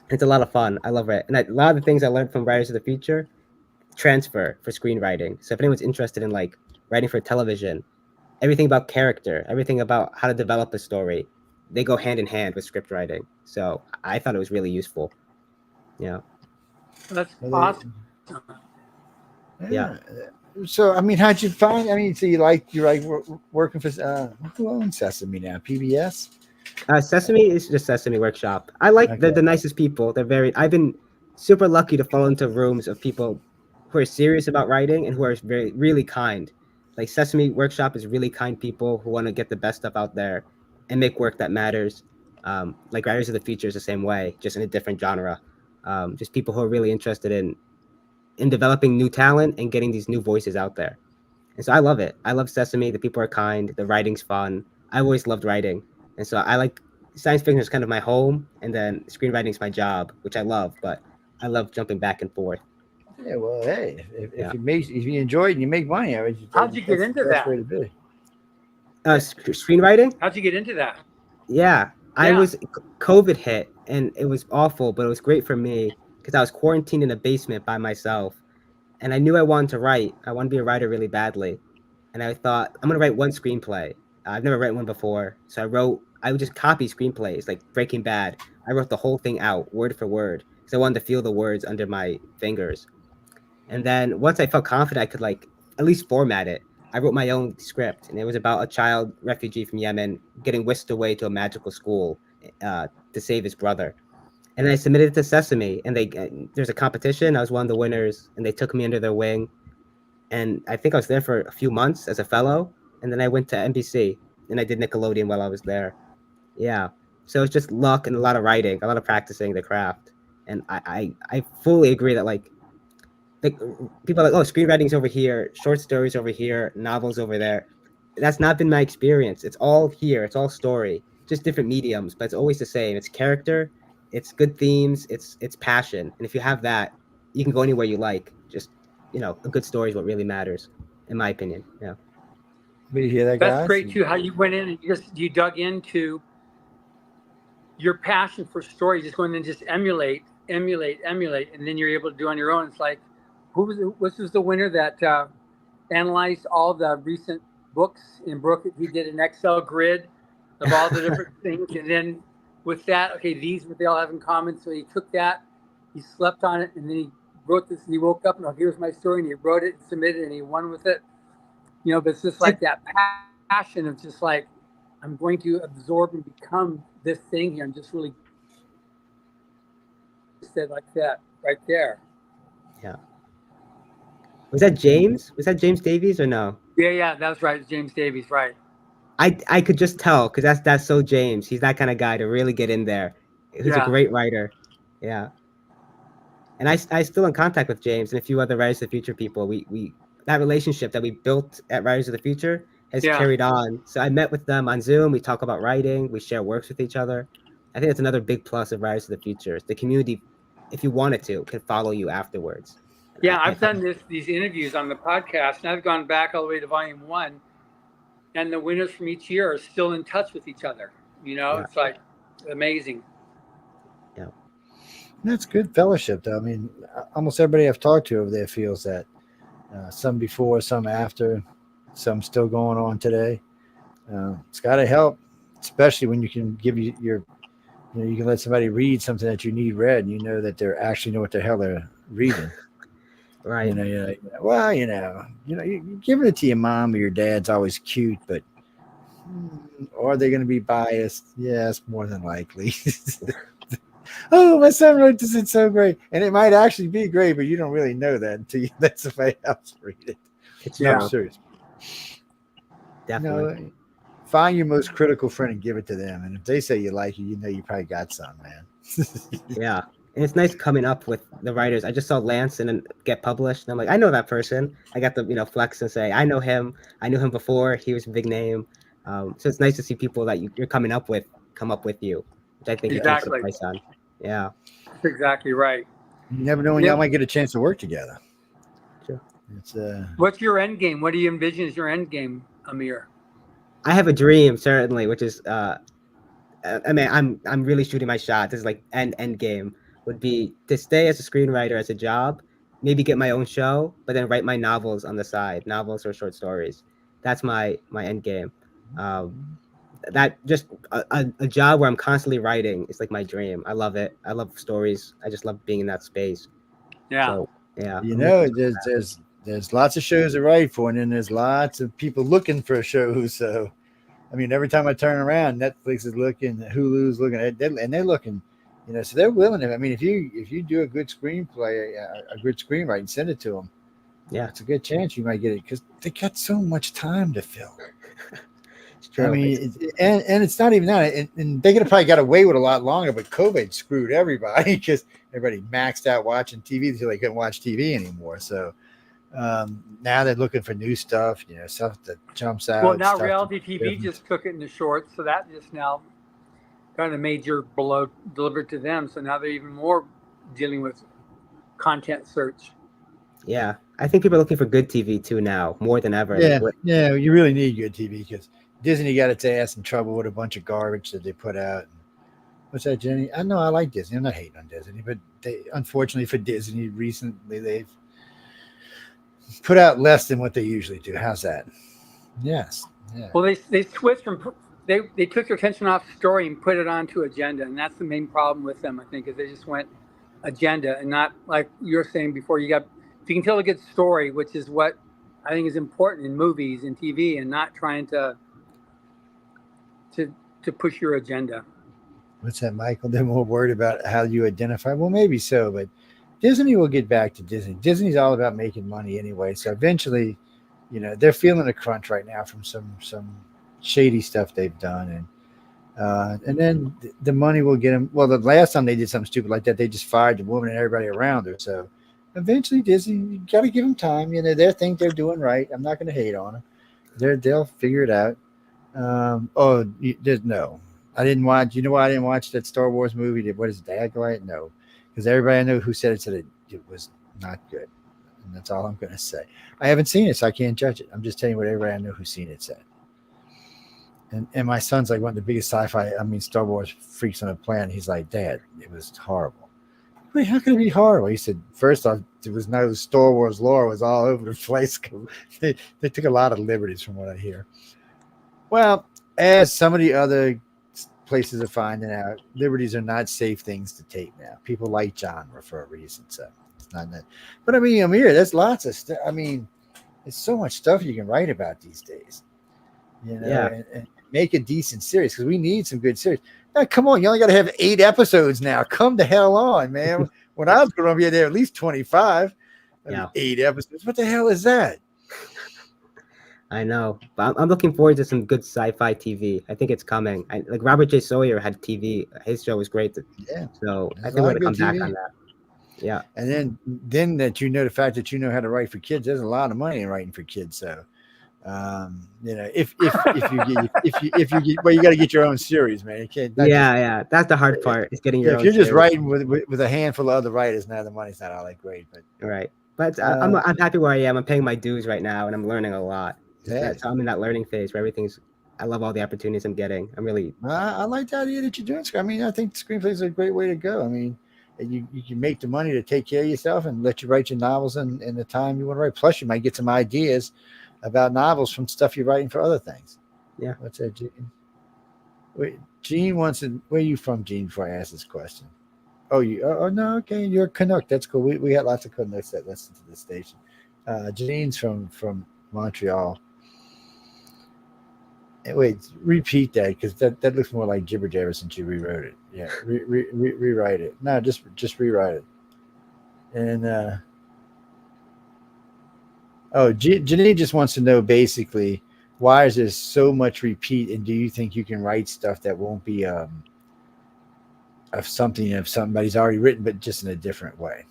It's a lot of fun. I love it. And a lot of the things I learned from Writers of the Future transfer for screenwriting. So if anyone's interested in like writing for television, everything about character, everything about how to develop a story, they go hand in hand with script writing. So I thought it was really useful. Yeah. That's awesome. Yeah. So I mean, how'd you find? I mean, so you like working for who owns Sesame now? PBS. Sesame is just Sesame Workshop. I like they're the nicest people. I've been super lucky to fall into rooms of people who are serious about writing and who are really kind. Like Sesame Workshop is really kind people who want to get the best stuff out there and make work that matters. Like Writers of the Future is the same way, just in a different genre. Just people who are really interested in developing new talent and getting these new voices out there. And so I love it. I love Sesame. The people are kind. The writing's fun. I've always loved writing. And so I like science fiction is kind of my home, and then screenwriting is my job, which I love, but I love jumping back and forth. Yeah, well, hey, if you enjoy it and you make money, how'd you get into that? Way to be. Screenwriting? How'd you get into that? Yeah, COVID hit, and it was awful, but it was great for me because I was quarantined in a basement by myself, and I knew I wanted to write. I wanted to be a writer really badly, and I thought I'm gonna write one screenplay. I've never written one before, so I would just copy screenplays like Breaking Bad. I wrote the whole thing out word for word because I wanted to feel the words under my fingers. And then once I felt confident I could like at least format it, I wrote my own script, and it was about a child refugee from Yemen getting whisked away to a magical school to save his brother. And I submitted it to Sesame, and there's a competition. I was one of the winners, and they took me under their wing. And I think I was there for a few months as a fellow, and then I went to NBC, and I did Nickelodeon while I was there. Yeah. So it's just luck and a lot of writing, a lot of practicing the craft. And I fully agree that like people are like, oh, screenwriting's over here, short stories over here, novels over there. That's not been my experience. It's all here. It's all story, just different mediums, but it's always the same. It's character, it's good themes, it's passion. And if you have that, you can go anywhere you like. Just, a good story is what really matters, in my opinion. Yeah. We hear that, That's guys? great too. How you went in and you dug into your passion for story, just going and just emulate, and then you're able to do on your own. It's like, this was the winner that analyzed all the recent books in Brook. He did an Excel grid of all the different things, and then with that, okay, these what they all have in common. So he took that, he slept on it, and then he wrote this. And he woke up and here's my story, and he wrote it, and submitted it, and he won with it. But it's just like that passion of just like, I'm going to absorb and become this thing here, and just really said like that right there. Yeah. Was that James? Was that James Davies or no? Yeah, that's right. It's James Davies, right? I could just tell because that's so James. He's that kind of guy to really get in there. He's a great writer. Yeah. And I still in contact with James and a few other Writers of the Future people. We that relationship that we built at Writers of the Future has carried on. So I met with them on Zoom. We talk about writing. We share works with each other. I think that's another big plus of Writers of the Future. The community, if you wanted to, can follow you afterwards. Yeah, I've done these interviews on the podcast, and I've gone back all the way to volume 1, and the winners from each year are still in touch with each other. It's like amazing. Yeah, that's good fellowship, though. I mean, almost everybody I've talked to over there feels that. Some before, some after, some still going on today. It's got to help, especially when you can give you can let somebody read something that you need read, and you know that they're actually know what the hell they're reading. Right. You're like, well, you giving it to your mom or your dad's always cute, but are they going to be biased? Yes, more than likely. Oh, my son wrote this. It's so great. And it might actually be great, but you don't really know that until you let somebody else read it. It's I'm serious. Definitely. Find your most critical friend and give it to them. And if they say you like it, you probably got some, man. Yeah. And it's nice coming up with the writers. I just saw Lance and get published. And I'm like, I know that person. I got to, flex and say, I know him. I knew him before. He was a big name. So it's nice to see people that you're coming up with come up with you, which I think you can put a price on. Yeah. That's exactly right. You never know when y'all might get a chance to work together. Sure. It's What's your end game? What do you envision as your end game, Amir? I have a dream, certainly, which is I'm really shooting my shot. This is like end game would be to stay as a screenwriter as a job, maybe get my own show, but then write my novels on the side, novels or short stories. That's my end game. That just a job where I'm constantly writing is like my dream. I love it. I love stories. I just love being in that space. Yeah. So, yeah. There's lots of shows to write for, and then there's lots of people looking for shows. So, I mean, every time I turn around, Netflix is looking, Hulu's looking, and they're looking. So they're willing to. I mean, if you do a good screenplay, a good screenwriting, send it to them. Yeah, it's a good chance you might get it because they got so much time to fill. It's true. I mean, and it's not even that, and they could have probably got away with a lot longer, but COVID screwed everybody because everybody maxed out watching TV until they couldn't watch TV anymore. So now they're looking for new stuff, stuff that jumps out. Well, now reality TV just took it in the shorts, so that just now kind of made your below delivered to them. So now they're even more dealing with content search. Yeah, I think people are looking for good TV too now, more than ever. Yeah, you really need good TV because Disney got its ass in trouble with a bunch of garbage that they put out. What's that, Jenny? I know I like Disney. I'm not hating on Disney, but unfortunately for Disney, recently they've put out less than what they usually do. How's that? Yes. Yeah. Well, they switched from they took their attention off story and put it onto agenda, and that's the main problem with them, I think, is they just went agenda and not like you were saying before. If you can tell a good story, which is what I think is important in movies and TV, and not trying to push your agenda. What's that, Michael? They're more worried about how you identify. Well, maybe so, but Disney will get back to Disney. Disney's all about making money anyway. So eventually, they're feeling a crunch right now from some shady stuff they've done. And then the money will get them. Well, the last time they did something stupid like that, they just fired the woman and everybody around her. So eventually Disney, you got to give them time. They think they're doing right. I'm not going to hate on them. They'll figure it out. No, I didn't watch. You know why I didn't watch that Star Wars movie? What is it, Taglyan? No, because everybody I know who said it Not good. And that's all I'm going to say. I haven't seen it, so I can't judge it. I'm just telling you what everybody I know who's seen it said. And my son's like one of the biggest Star Wars freaks on the planet. He's like, Dad, it was horrible. Wait, how can it be horrible? He said, first off, there was no Star Wars lore was all over the place. They took a lot of liberties from what I hear. Well, as some of the other places are finding out, liberties are not safe things to take now. People like genre for a reason, so it's not that. But I mean, Amir, there's lots of stuff. I mean, there's so much stuff you can write about these days. You know, Yeah. and make a decent series because we need some good series. Now, come on, you only got to have 8 episodes now. Come the hell on, man. When I was growing up, you had to have at least 25. Yeah. 8 episodes. What the hell is that? I know, but I'm looking forward to some good sci-fi TV. I think it's coming. Like Robert J. Sawyer had TV. His show was great. Yeah. So I There's think a lot we're of gonna come good back TV. on that. Yeah. And then that the fact that you know how to write for kids, there's a lot of money in writing for kids. So, you know, if you get, well, you got to get your own series, man. You can't. Yeah. That's the hard part. Is getting your If own you're just series. writing with a handful of other writers, now the money's not all that great. But Right. But I'm happy where I am. I'm paying my dues right now, and I'm learning a lot. yeah. So I'm in that learning phase where everything's. I love all the opportunities I'm getting. I'm really. I like the idea that you're doing. I mean, I think screenplays are a great way to go. I mean, you can make the money to take care of yourself and let you write your novels in the time you want to write. Plus, you might get some ideas about novels from stuff you're writing for other things. Yeah. What's that, Gene? Wait, Gene wants to. Where are you from, Gene? Before I ask this question. Oh, no, okay, you're a Canuck. That's cool. We got lots of Canucks that listen to the station. Gene's from Montreal. Wait, repeat that because that looks more like jibber jabber since you rewrote it. Yeah, rewrite it. No, just rewrite it. And Janine just wants to know basically why is there so much repeat, and do you think you can write stuff that won't be of somebody's already written, but just in a different way?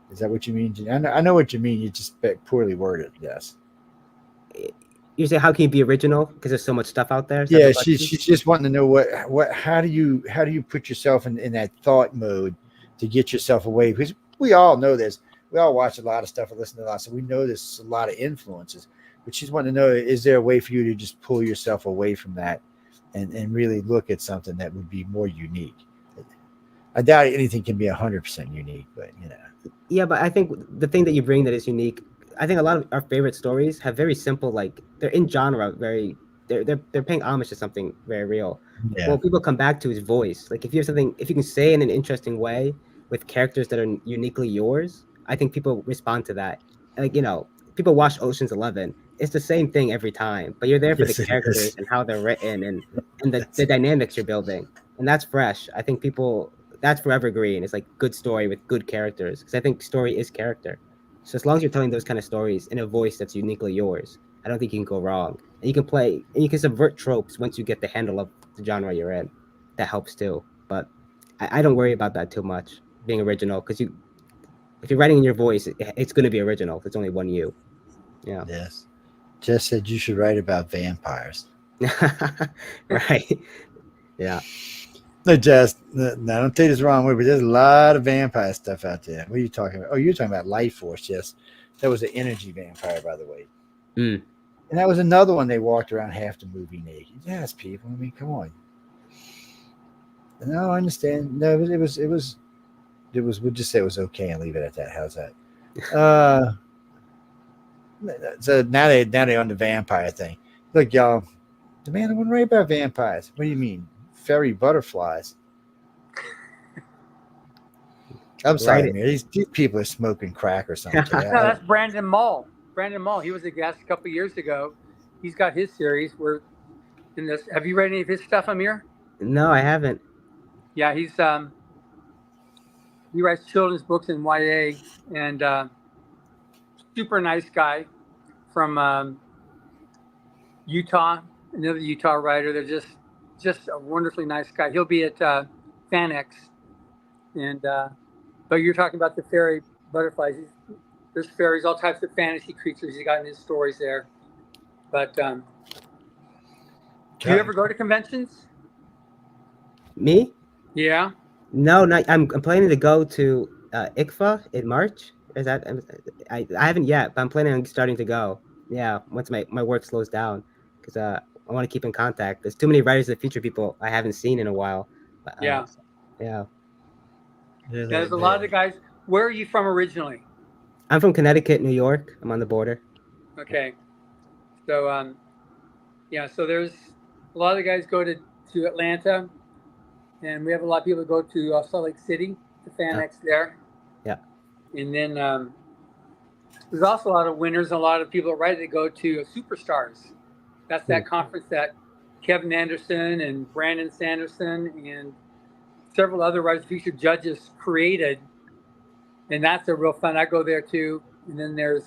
Is that what you mean, Janine? I know what you mean. You just poorly worded. Yes. You say how can you be original because there's so much stuff out there? Yeah, she's just wanting to know how do you put yourself in that thought mode to get yourself away, because we all know this. We all watch a lot of stuff and listen to a lot, so we know there's a lot of influences. But she's wanting to know, is there a way for you to just pull yourself away from that and really look at something that would be more unique? I doubt anything can be 100% unique, but you know. Yeah, but I think the thing that you bring that is unique. I think a lot of our favorite stories have very simple, like they're in genre, they're paying homage to something very real. Yeah. What people come back to is voice. Like if you have something, if you can say in an interesting way with characters that are uniquely yours, I think people respond to that. Like, you know, people watch Ocean's 11. It's the same thing every time, but you're there for Yes, the it characters is. and how they're written and the dynamics you're building, and that's fresh. I think that's forever green. It's like good story with good characters, because I think story is character. So as long as you're telling those kind of stories in a voice that's uniquely yours, I don't think you can go wrong. And you can play and you can subvert tropes once you get the handle of the genre you're in. That helps too. But I don't worry about that too much, being original, because if you're writing in your voice, it's going to be original. There's only one you. Yeah. Yes. Jess said you should write about vampires. Right. Yeah. No, Jess, no, don't take this the wrong way, but there's a lot of vampire stuff out there. What are you talking about? Oh, you're talking about Life Force, yes. That was an energy vampire, by the way. Mm. And that was another one they walked around half the movie naked. Yes, people. I mean, come on. No, I understand. No, it was. We'll just say it was okay and leave it at that. How's that? So now they're on the vampire thing. Look, y'all. The man, I wouldn't write about vampires. What do you mean? Fairy butterflies. I'm sorry, man. These people are smoking crack or something. No, that's Brandon Mull. Brandon Mull. He was a guest a couple years ago. He's got his series. We're in this. Have you read any of his stuff, Amir? No, I haven't. Yeah, he writes children's books in YA, and super nice guy from Utah. Another Utah writer. They're just a wonderfully nice guy. He'll be at FanX, and but you're talking about the fairy butterflies. There's fairies, all types of fantasy creatures he's got in his stories there. But do you ever go to conventions? Me? Yeah. No, not. I'm planning to go to ICFA in March. Is that I haven't yet, but I'm planning on starting to go. Yeah, once my work slows down, because I want to keep in contact. There's too many writers of the future people I haven't seen in a while. But, Yeah. yeah. There's a lot of guys. Where are you from originally? I'm from Connecticut, New York. I'm on the border. Okay. So yeah, so there's a lot of the guys go to Atlanta, and we have a lot of people that go to Salt Lake City, the FanX there. Yeah. And then there's also a lot of winners and a lot of people that write that go to Superstars. That's that conference that Kevin Anderson and Brandon Sanderson and several other writers featured judges created. And that's a real fun. I go there too. And then there's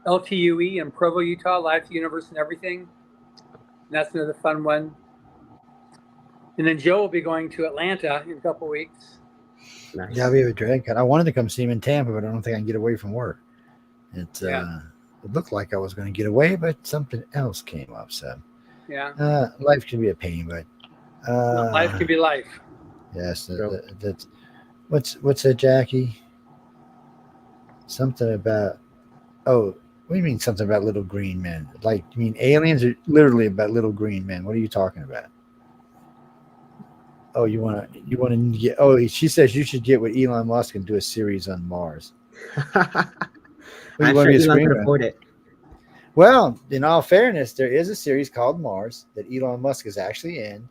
LTUE in Provo, Utah, Live to Universe and Everything. And that's another fun one. And then Joe will be going to Atlanta in a couple weeks. Nice. Yeah, we have a drag con. I wanted to come see him in Tampa, but I don't think I can get away from work. It looked like I was going to get away, but something else came up. So yeah, life can be a pain, but life can be life. Yes, that's what's that, Jackie? Something about what do you mean something about little green men? Like, you mean aliens are literally about little green men? What are you talking about? Oh, you want to get? Oh, she says you should get with Elon Musk and do a series on Mars. I'm sure Elon could afford it. Well, in all fairness, there is a series called Mars that Elon Musk is actually in.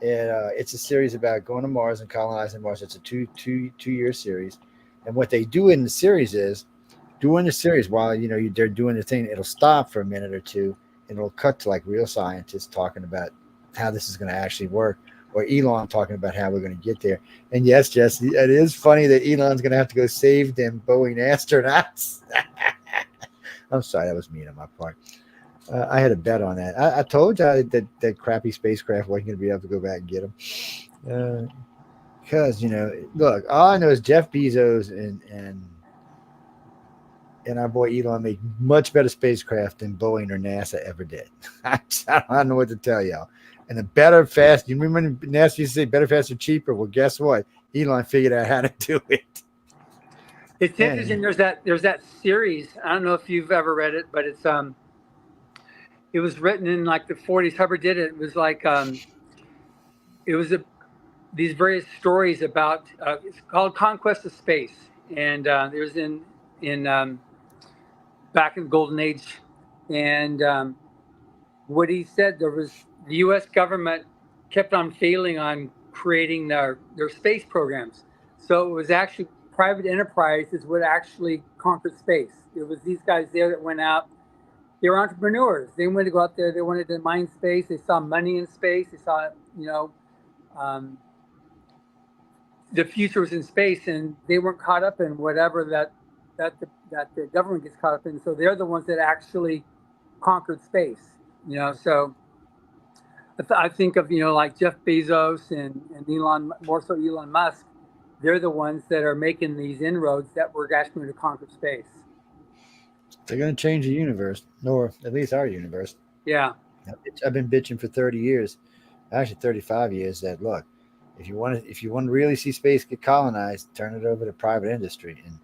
And it's a series about going to Mars and colonizing Mars. It's a two-year series. And what they do in the series is, during the series, while they're doing the thing, it'll stop for a minute or two, and it'll cut to like real scientists talking about how this is going to actually work, or Elon talking about how we're going to get there. And yes, Jesse, it is funny that Elon's going to have to go save them Boeing astronauts. I'm sorry, that was mean on my part. I had a bet on that. I told you that crappy spacecraft wasn't going to be able to go back and get them. Because, look, all I know is Jeff Bezos and our boy Elon make much better spacecraft than Boeing or NASA ever did. I don't know what to tell y'all. And the better, fast, you remember NASA used to say better, faster, cheaper? Well, guess what? Elon figured out how to do it. It's interesting. There's that series. I don't know if you've ever read it, but it was written in like the 40s. Hubbard did it. It was like these various stories about. It's called Conquest of Space, and it was in back in the Golden Age, and what he said, there was the U.S. government kept on failing on creating their space programs, so it was actually private enterprises would actually conquer space. It was these guys there that went out. They were entrepreneurs. They wanted to go out there. They wanted to mine space. They saw money in space. They saw, the future was in space, and they weren't caught up in whatever that the government gets caught up in. So they're the ones that actually conquered space. So I think of like Jeff Bezos and Elon, more so Elon Musk. They're the ones that are making these inroads that we're actually going to conquer space. They're going to change the universe, or at least our universe. Yeah. I've been bitching for 30 years, actually 35 years, that look, if you want to really see space get colonized, turn it over to private industry. And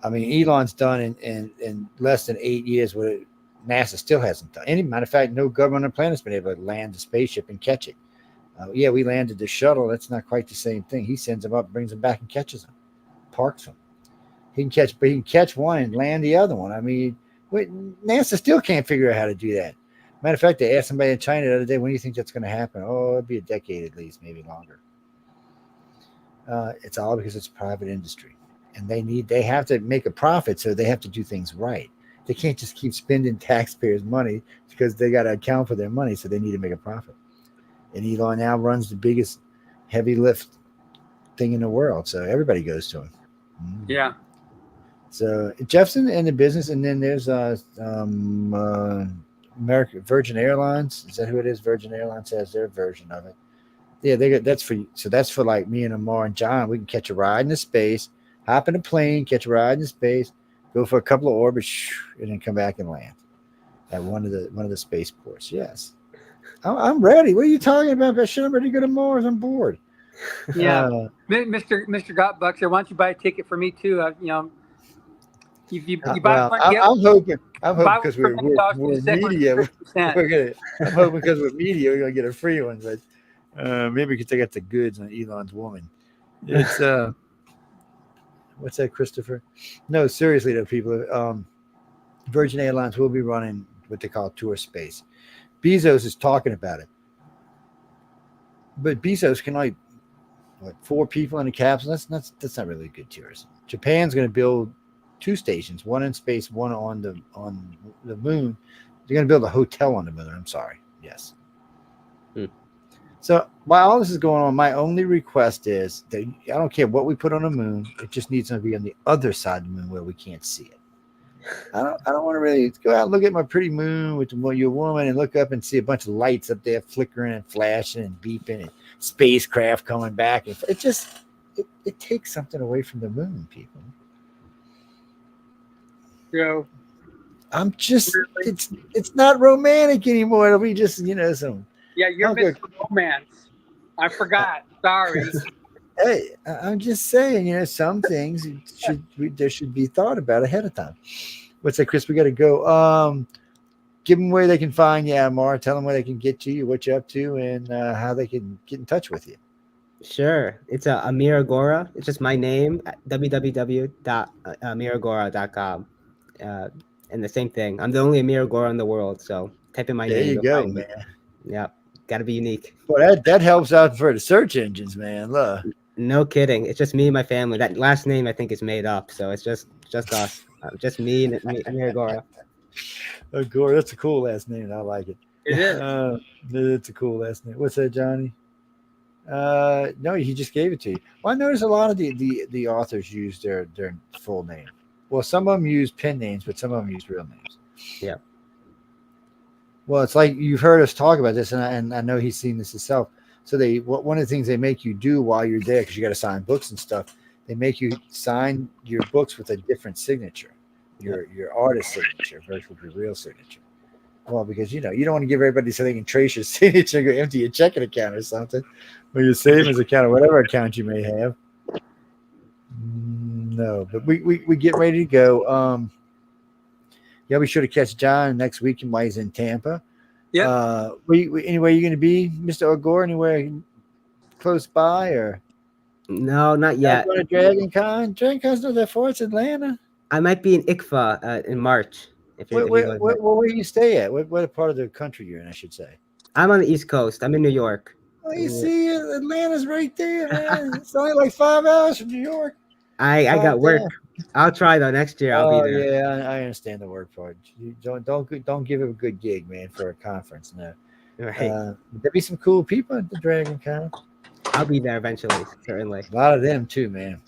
I mean, Elon's done in less than 8 years what NASA still hasn't done. Any matter of fact, no government on the planet's been able to land a spaceship and catch it. We landed the shuttle. That's not quite the same thing. He sends them up, brings them back, and catches them, parks them. He can catch one and land the other one. I mean, NASA still can't figure out how to do that. Matter of fact, they asked somebody in China the other day, when do you think that's going to happen? Oh, it'll be a decade at least, maybe longer. It's all because it's private industry, and they have to make a profit, so they have to do things right. They can't just keep spending taxpayers' money because they got to account for their money, so they need to make a profit. And Elon now runs the biggest heavy lift thing in the world, so everybody goes to him. Yeah. So Jeff's in the business, and then there's Virgin Airlines. Is that who it is? Virgin Airlines has their version of it. Yeah, that's for like me and Amar and John. We can catch a ride into space, hop in a plane, catch a ride into space, go for a couple of orbits, and then come back and land at one of the spaceports. Yes. I'm ready. What are you talking about? I'm ready to go to Mars. I'm bored. Yeah, Mr. Gotbuxer, why don't you buy a ticket for me too? If you buy Well, one, I'm, get I'm hoping. I'm hoping buy one because for many dollars, we're the second one media. for 50%. We're gonna. I'm hoping because we're media, we're gonna get a free one. But maybe we could take out the goods on Elon's woman. It's what's that, Christopher? No, seriously though, people. Virgin Airlines will be running what they call tour space. Bezos is talking about it, but Bezos can like what 4 people in a capsule. That's not really good tourism. Japan's going to build 2 stations, one in space, one on the moon. They're going to build a hotel on the moon. I'm sorry. Yes. So while all this is going on, my only request is that I don't care what we put on the moon. It just needs to be on the other side of the moon where we can't see it. I don't want to really go out and look at my pretty moon with your woman and look up and see a bunch of lights up there flickering and flashing and beeping and spacecraft coming back. It just it takes something away from the moon, people. So, I'm just it's not romantic anymore. It'll be just some. yeah, you're Mr. Romance. I forgot. Sorry. Hey, I'm just saying, some things there should be thought about ahead of time. What's that, Chris? We got to go. Give them where they can find you, Amar. Tell them where they can get to you, what you're up to, and how they can get in touch with you. Sure. It's Amir Agora. It's just my name, www.amiragora.com. And the same thing. I'm the only Amir Agora in the world, so type in my name. There you go, man. Yep. Got to be unique. Well, that helps out for the search engines, man. Look. No kidding. It's just me and my family. That last name I think is made up, so it's just us. Just me and Amir Agora. Agora, that's a cool last name. I like it. It is. It's a cool last name. What's that, Johnny? No, he just gave it to you. Well, I noticed a lot of the authors use their full name. Well, some of them use pen names, but some of them use real names. Yeah. Well, it's like you've heard us talk about this, and I know he's seen this himself. So one of the things they make you do while you're there, because you got to sign books and stuff, they make you sign your books with a different signature, your artist signature versus your real signature. Well, because you don't want to give everybody so they can trace your signature and go empty your checking account or something, or your savings account or whatever account you may have. No, but we get ready to go. Yeah, be sure to catch John next week while he's in Tampa. Yeah. Anywhere you're going to be, Mr. O'Gore? Anywhere close by, or no, not yet? Going to Dragon Con? Dragon Con's not that far. It's Atlanta. I might be in ICFA in March. Where you stay at? What part of the country you're in? I should say. I'm on the East Coast. I'm in New York. Oh, you see, Atlanta's right there, man. It's only like 5 hours from New York. I got work. I'll try though. Next year I'll be there. Yeah, I understand the work part. You don't give it a good gig, man, for a conference. No. Right. There'll be some cool people at the Dragon Con. I'll be there eventually, certainly. A lot of them too, man.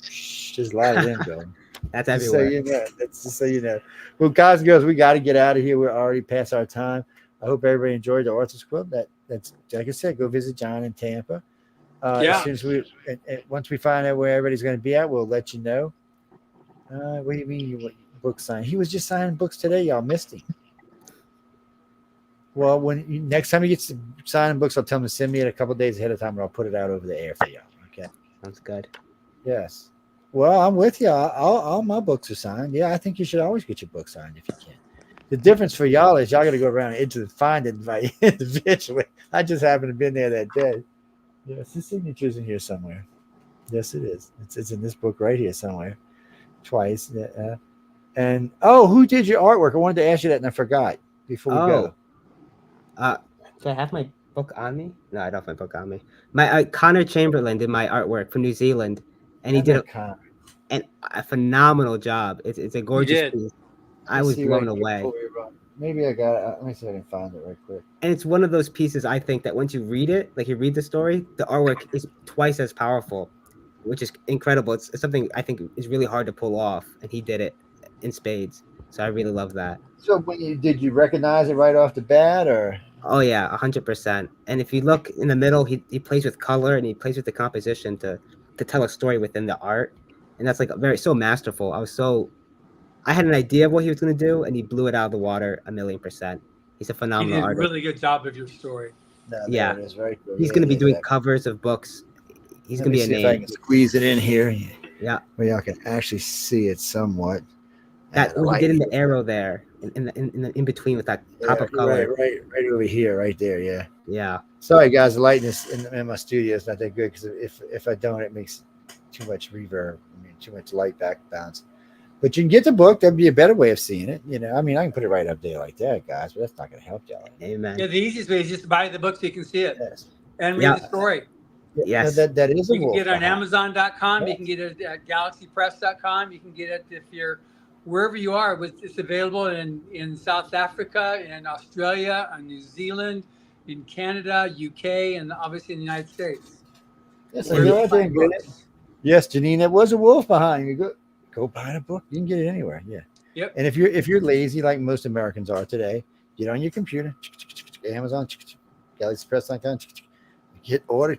There's a lot of them going. That's everywhere. That's just so you know. Well, guys and girls, we got to get out of here. We're already past our time. I hope everybody enjoyed the Authors Quill. That's like I said, go visit John in Tampa. As soon as once we find out where everybody's going to be at, we'll let you know. What do you mean book sign? He was just signing books today. Y'all missed him. Well, next time he gets to signing books, I'll tell him to send me it a couple of days ahead of time, or I'll put it out over the air for y'all. Okay. Sounds good. Yes. Well, I'm with you. All my books are signed. Yeah, I think you should always get your book signed if you can. The difference for y'all is y'all got to go around and find it by individually. I just happened to be in there that day. Yes, the signature's in here somewhere. Yes, it is. It's in this book right here somewhere. Twice. And who did your artwork? I wanted to ask you that and I forgot before we go. Do I have my book on me? No, I don't have my book on me. My Connor Chamberlain did my artwork from New Zealand, and he did a phenomenal job. It's a gorgeous piece. I was blown away. Maybe I got it. Let me see if I can find it right quick. And it's one of those pieces I think that once you read it, like you read the story, the artwork is twice as powerful, which is incredible. It's something I think is really hard to pull off, and he did it in spades. So I really love that. So did you recognize it right off the bat, or? Oh yeah, 100%. And if you look in the middle, he plays with color and he plays with the composition to tell a story within the art, and that's like so masterful. I had an idea of what he was going to do, and he blew it out of the water 1,000,000%. He's a phenomenal artist. He did a really good job of your story. Yeah, it is very cool. He's going to be doing covers of books. He's going to be a name. If I can squeeze it in here. Yeah, where y'all can actually see it somewhat. That the what he light did in here. the arrow there, in between with that pop of color. Right over here, right there. Yeah. Yeah. Sorry, guys. The lightness in my studio is not that good because if I don't, it makes too much reverb. I mean, too much light back bounce. But you can get the book. That'd be a better way of seeing it. You know, I mean, I can put it right up there like that, guys, but that's not going to help y'all. Amen. Yeah, the easiest way is just to buy the book so you can see it Yes. and read Yeah. the story. Yes. That is a You can wolf. get it on behind. Amazon.com. You Yes. can get it at GalaxyPress.com. You can get it if you're wherever you are. It's available in South Africa, in Australia, in New Zealand, in Canada, UK, and obviously in the United States. Yes, Where I you go out there and find get it. books. Yes, Janine, there was a wolf behind you. Go buy a book. You can get it anywhere. Yeah. Yep. And if you're lazy like most Americans are today, get on your computer, Amazon, GalaxyPress.com, hit order,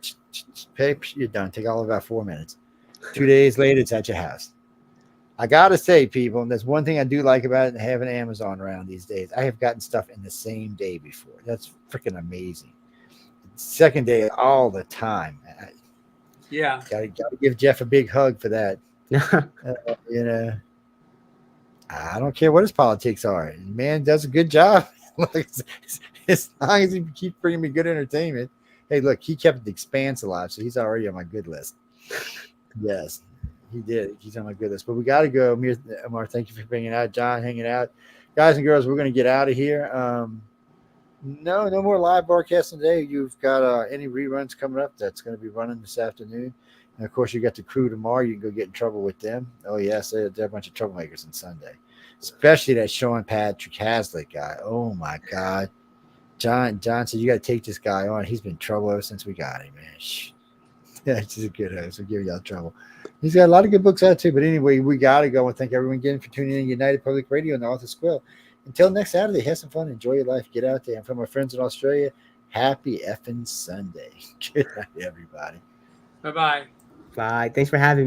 pay, you're done. Take all about 4 minutes. 2 days later, it's at your house. I gotta say, people, and there's one thing I do like about having Amazon around these days. I have gotten stuff in the same day before. That's freaking amazing. Second day all the time. Yeah. Gotta give Jeff a big hug for that. You know, I don't care what his politics are. The man does a good job. As long as he keeps bringing me good entertainment. Hey, look, he kept the Expanse alive, so he's already on my good list. Yes, he did. He's on my good list. But we got to go. Amar, thank you for bringing out. John, hanging out. Guys and girls, we're going to get out of here. No more live broadcasting today. You've got any reruns coming up that's going to be running this afternoon. And of course, you got the crew tomorrow. You can go get in trouble with them. Oh, yes, they're a bunch of troublemakers on Sunday, especially that Sean Patrick Hazlitt guy. Oh, my God. John said, you got to take this guy on. He's been in trouble ever since we got him, man. Shh. Yeah, he's a good host. We'll give y'all trouble. He's got a lot of good books out, too. But anyway, we got to go and thank everyone again for tuning in to United Public Radio and the Author's Quill. Until next Saturday, have some fun. Enjoy your life. Get out there. And from our friends in Australia, happy effing Sunday. Good night, everybody. Bye-bye. Bye. Thanks for having me.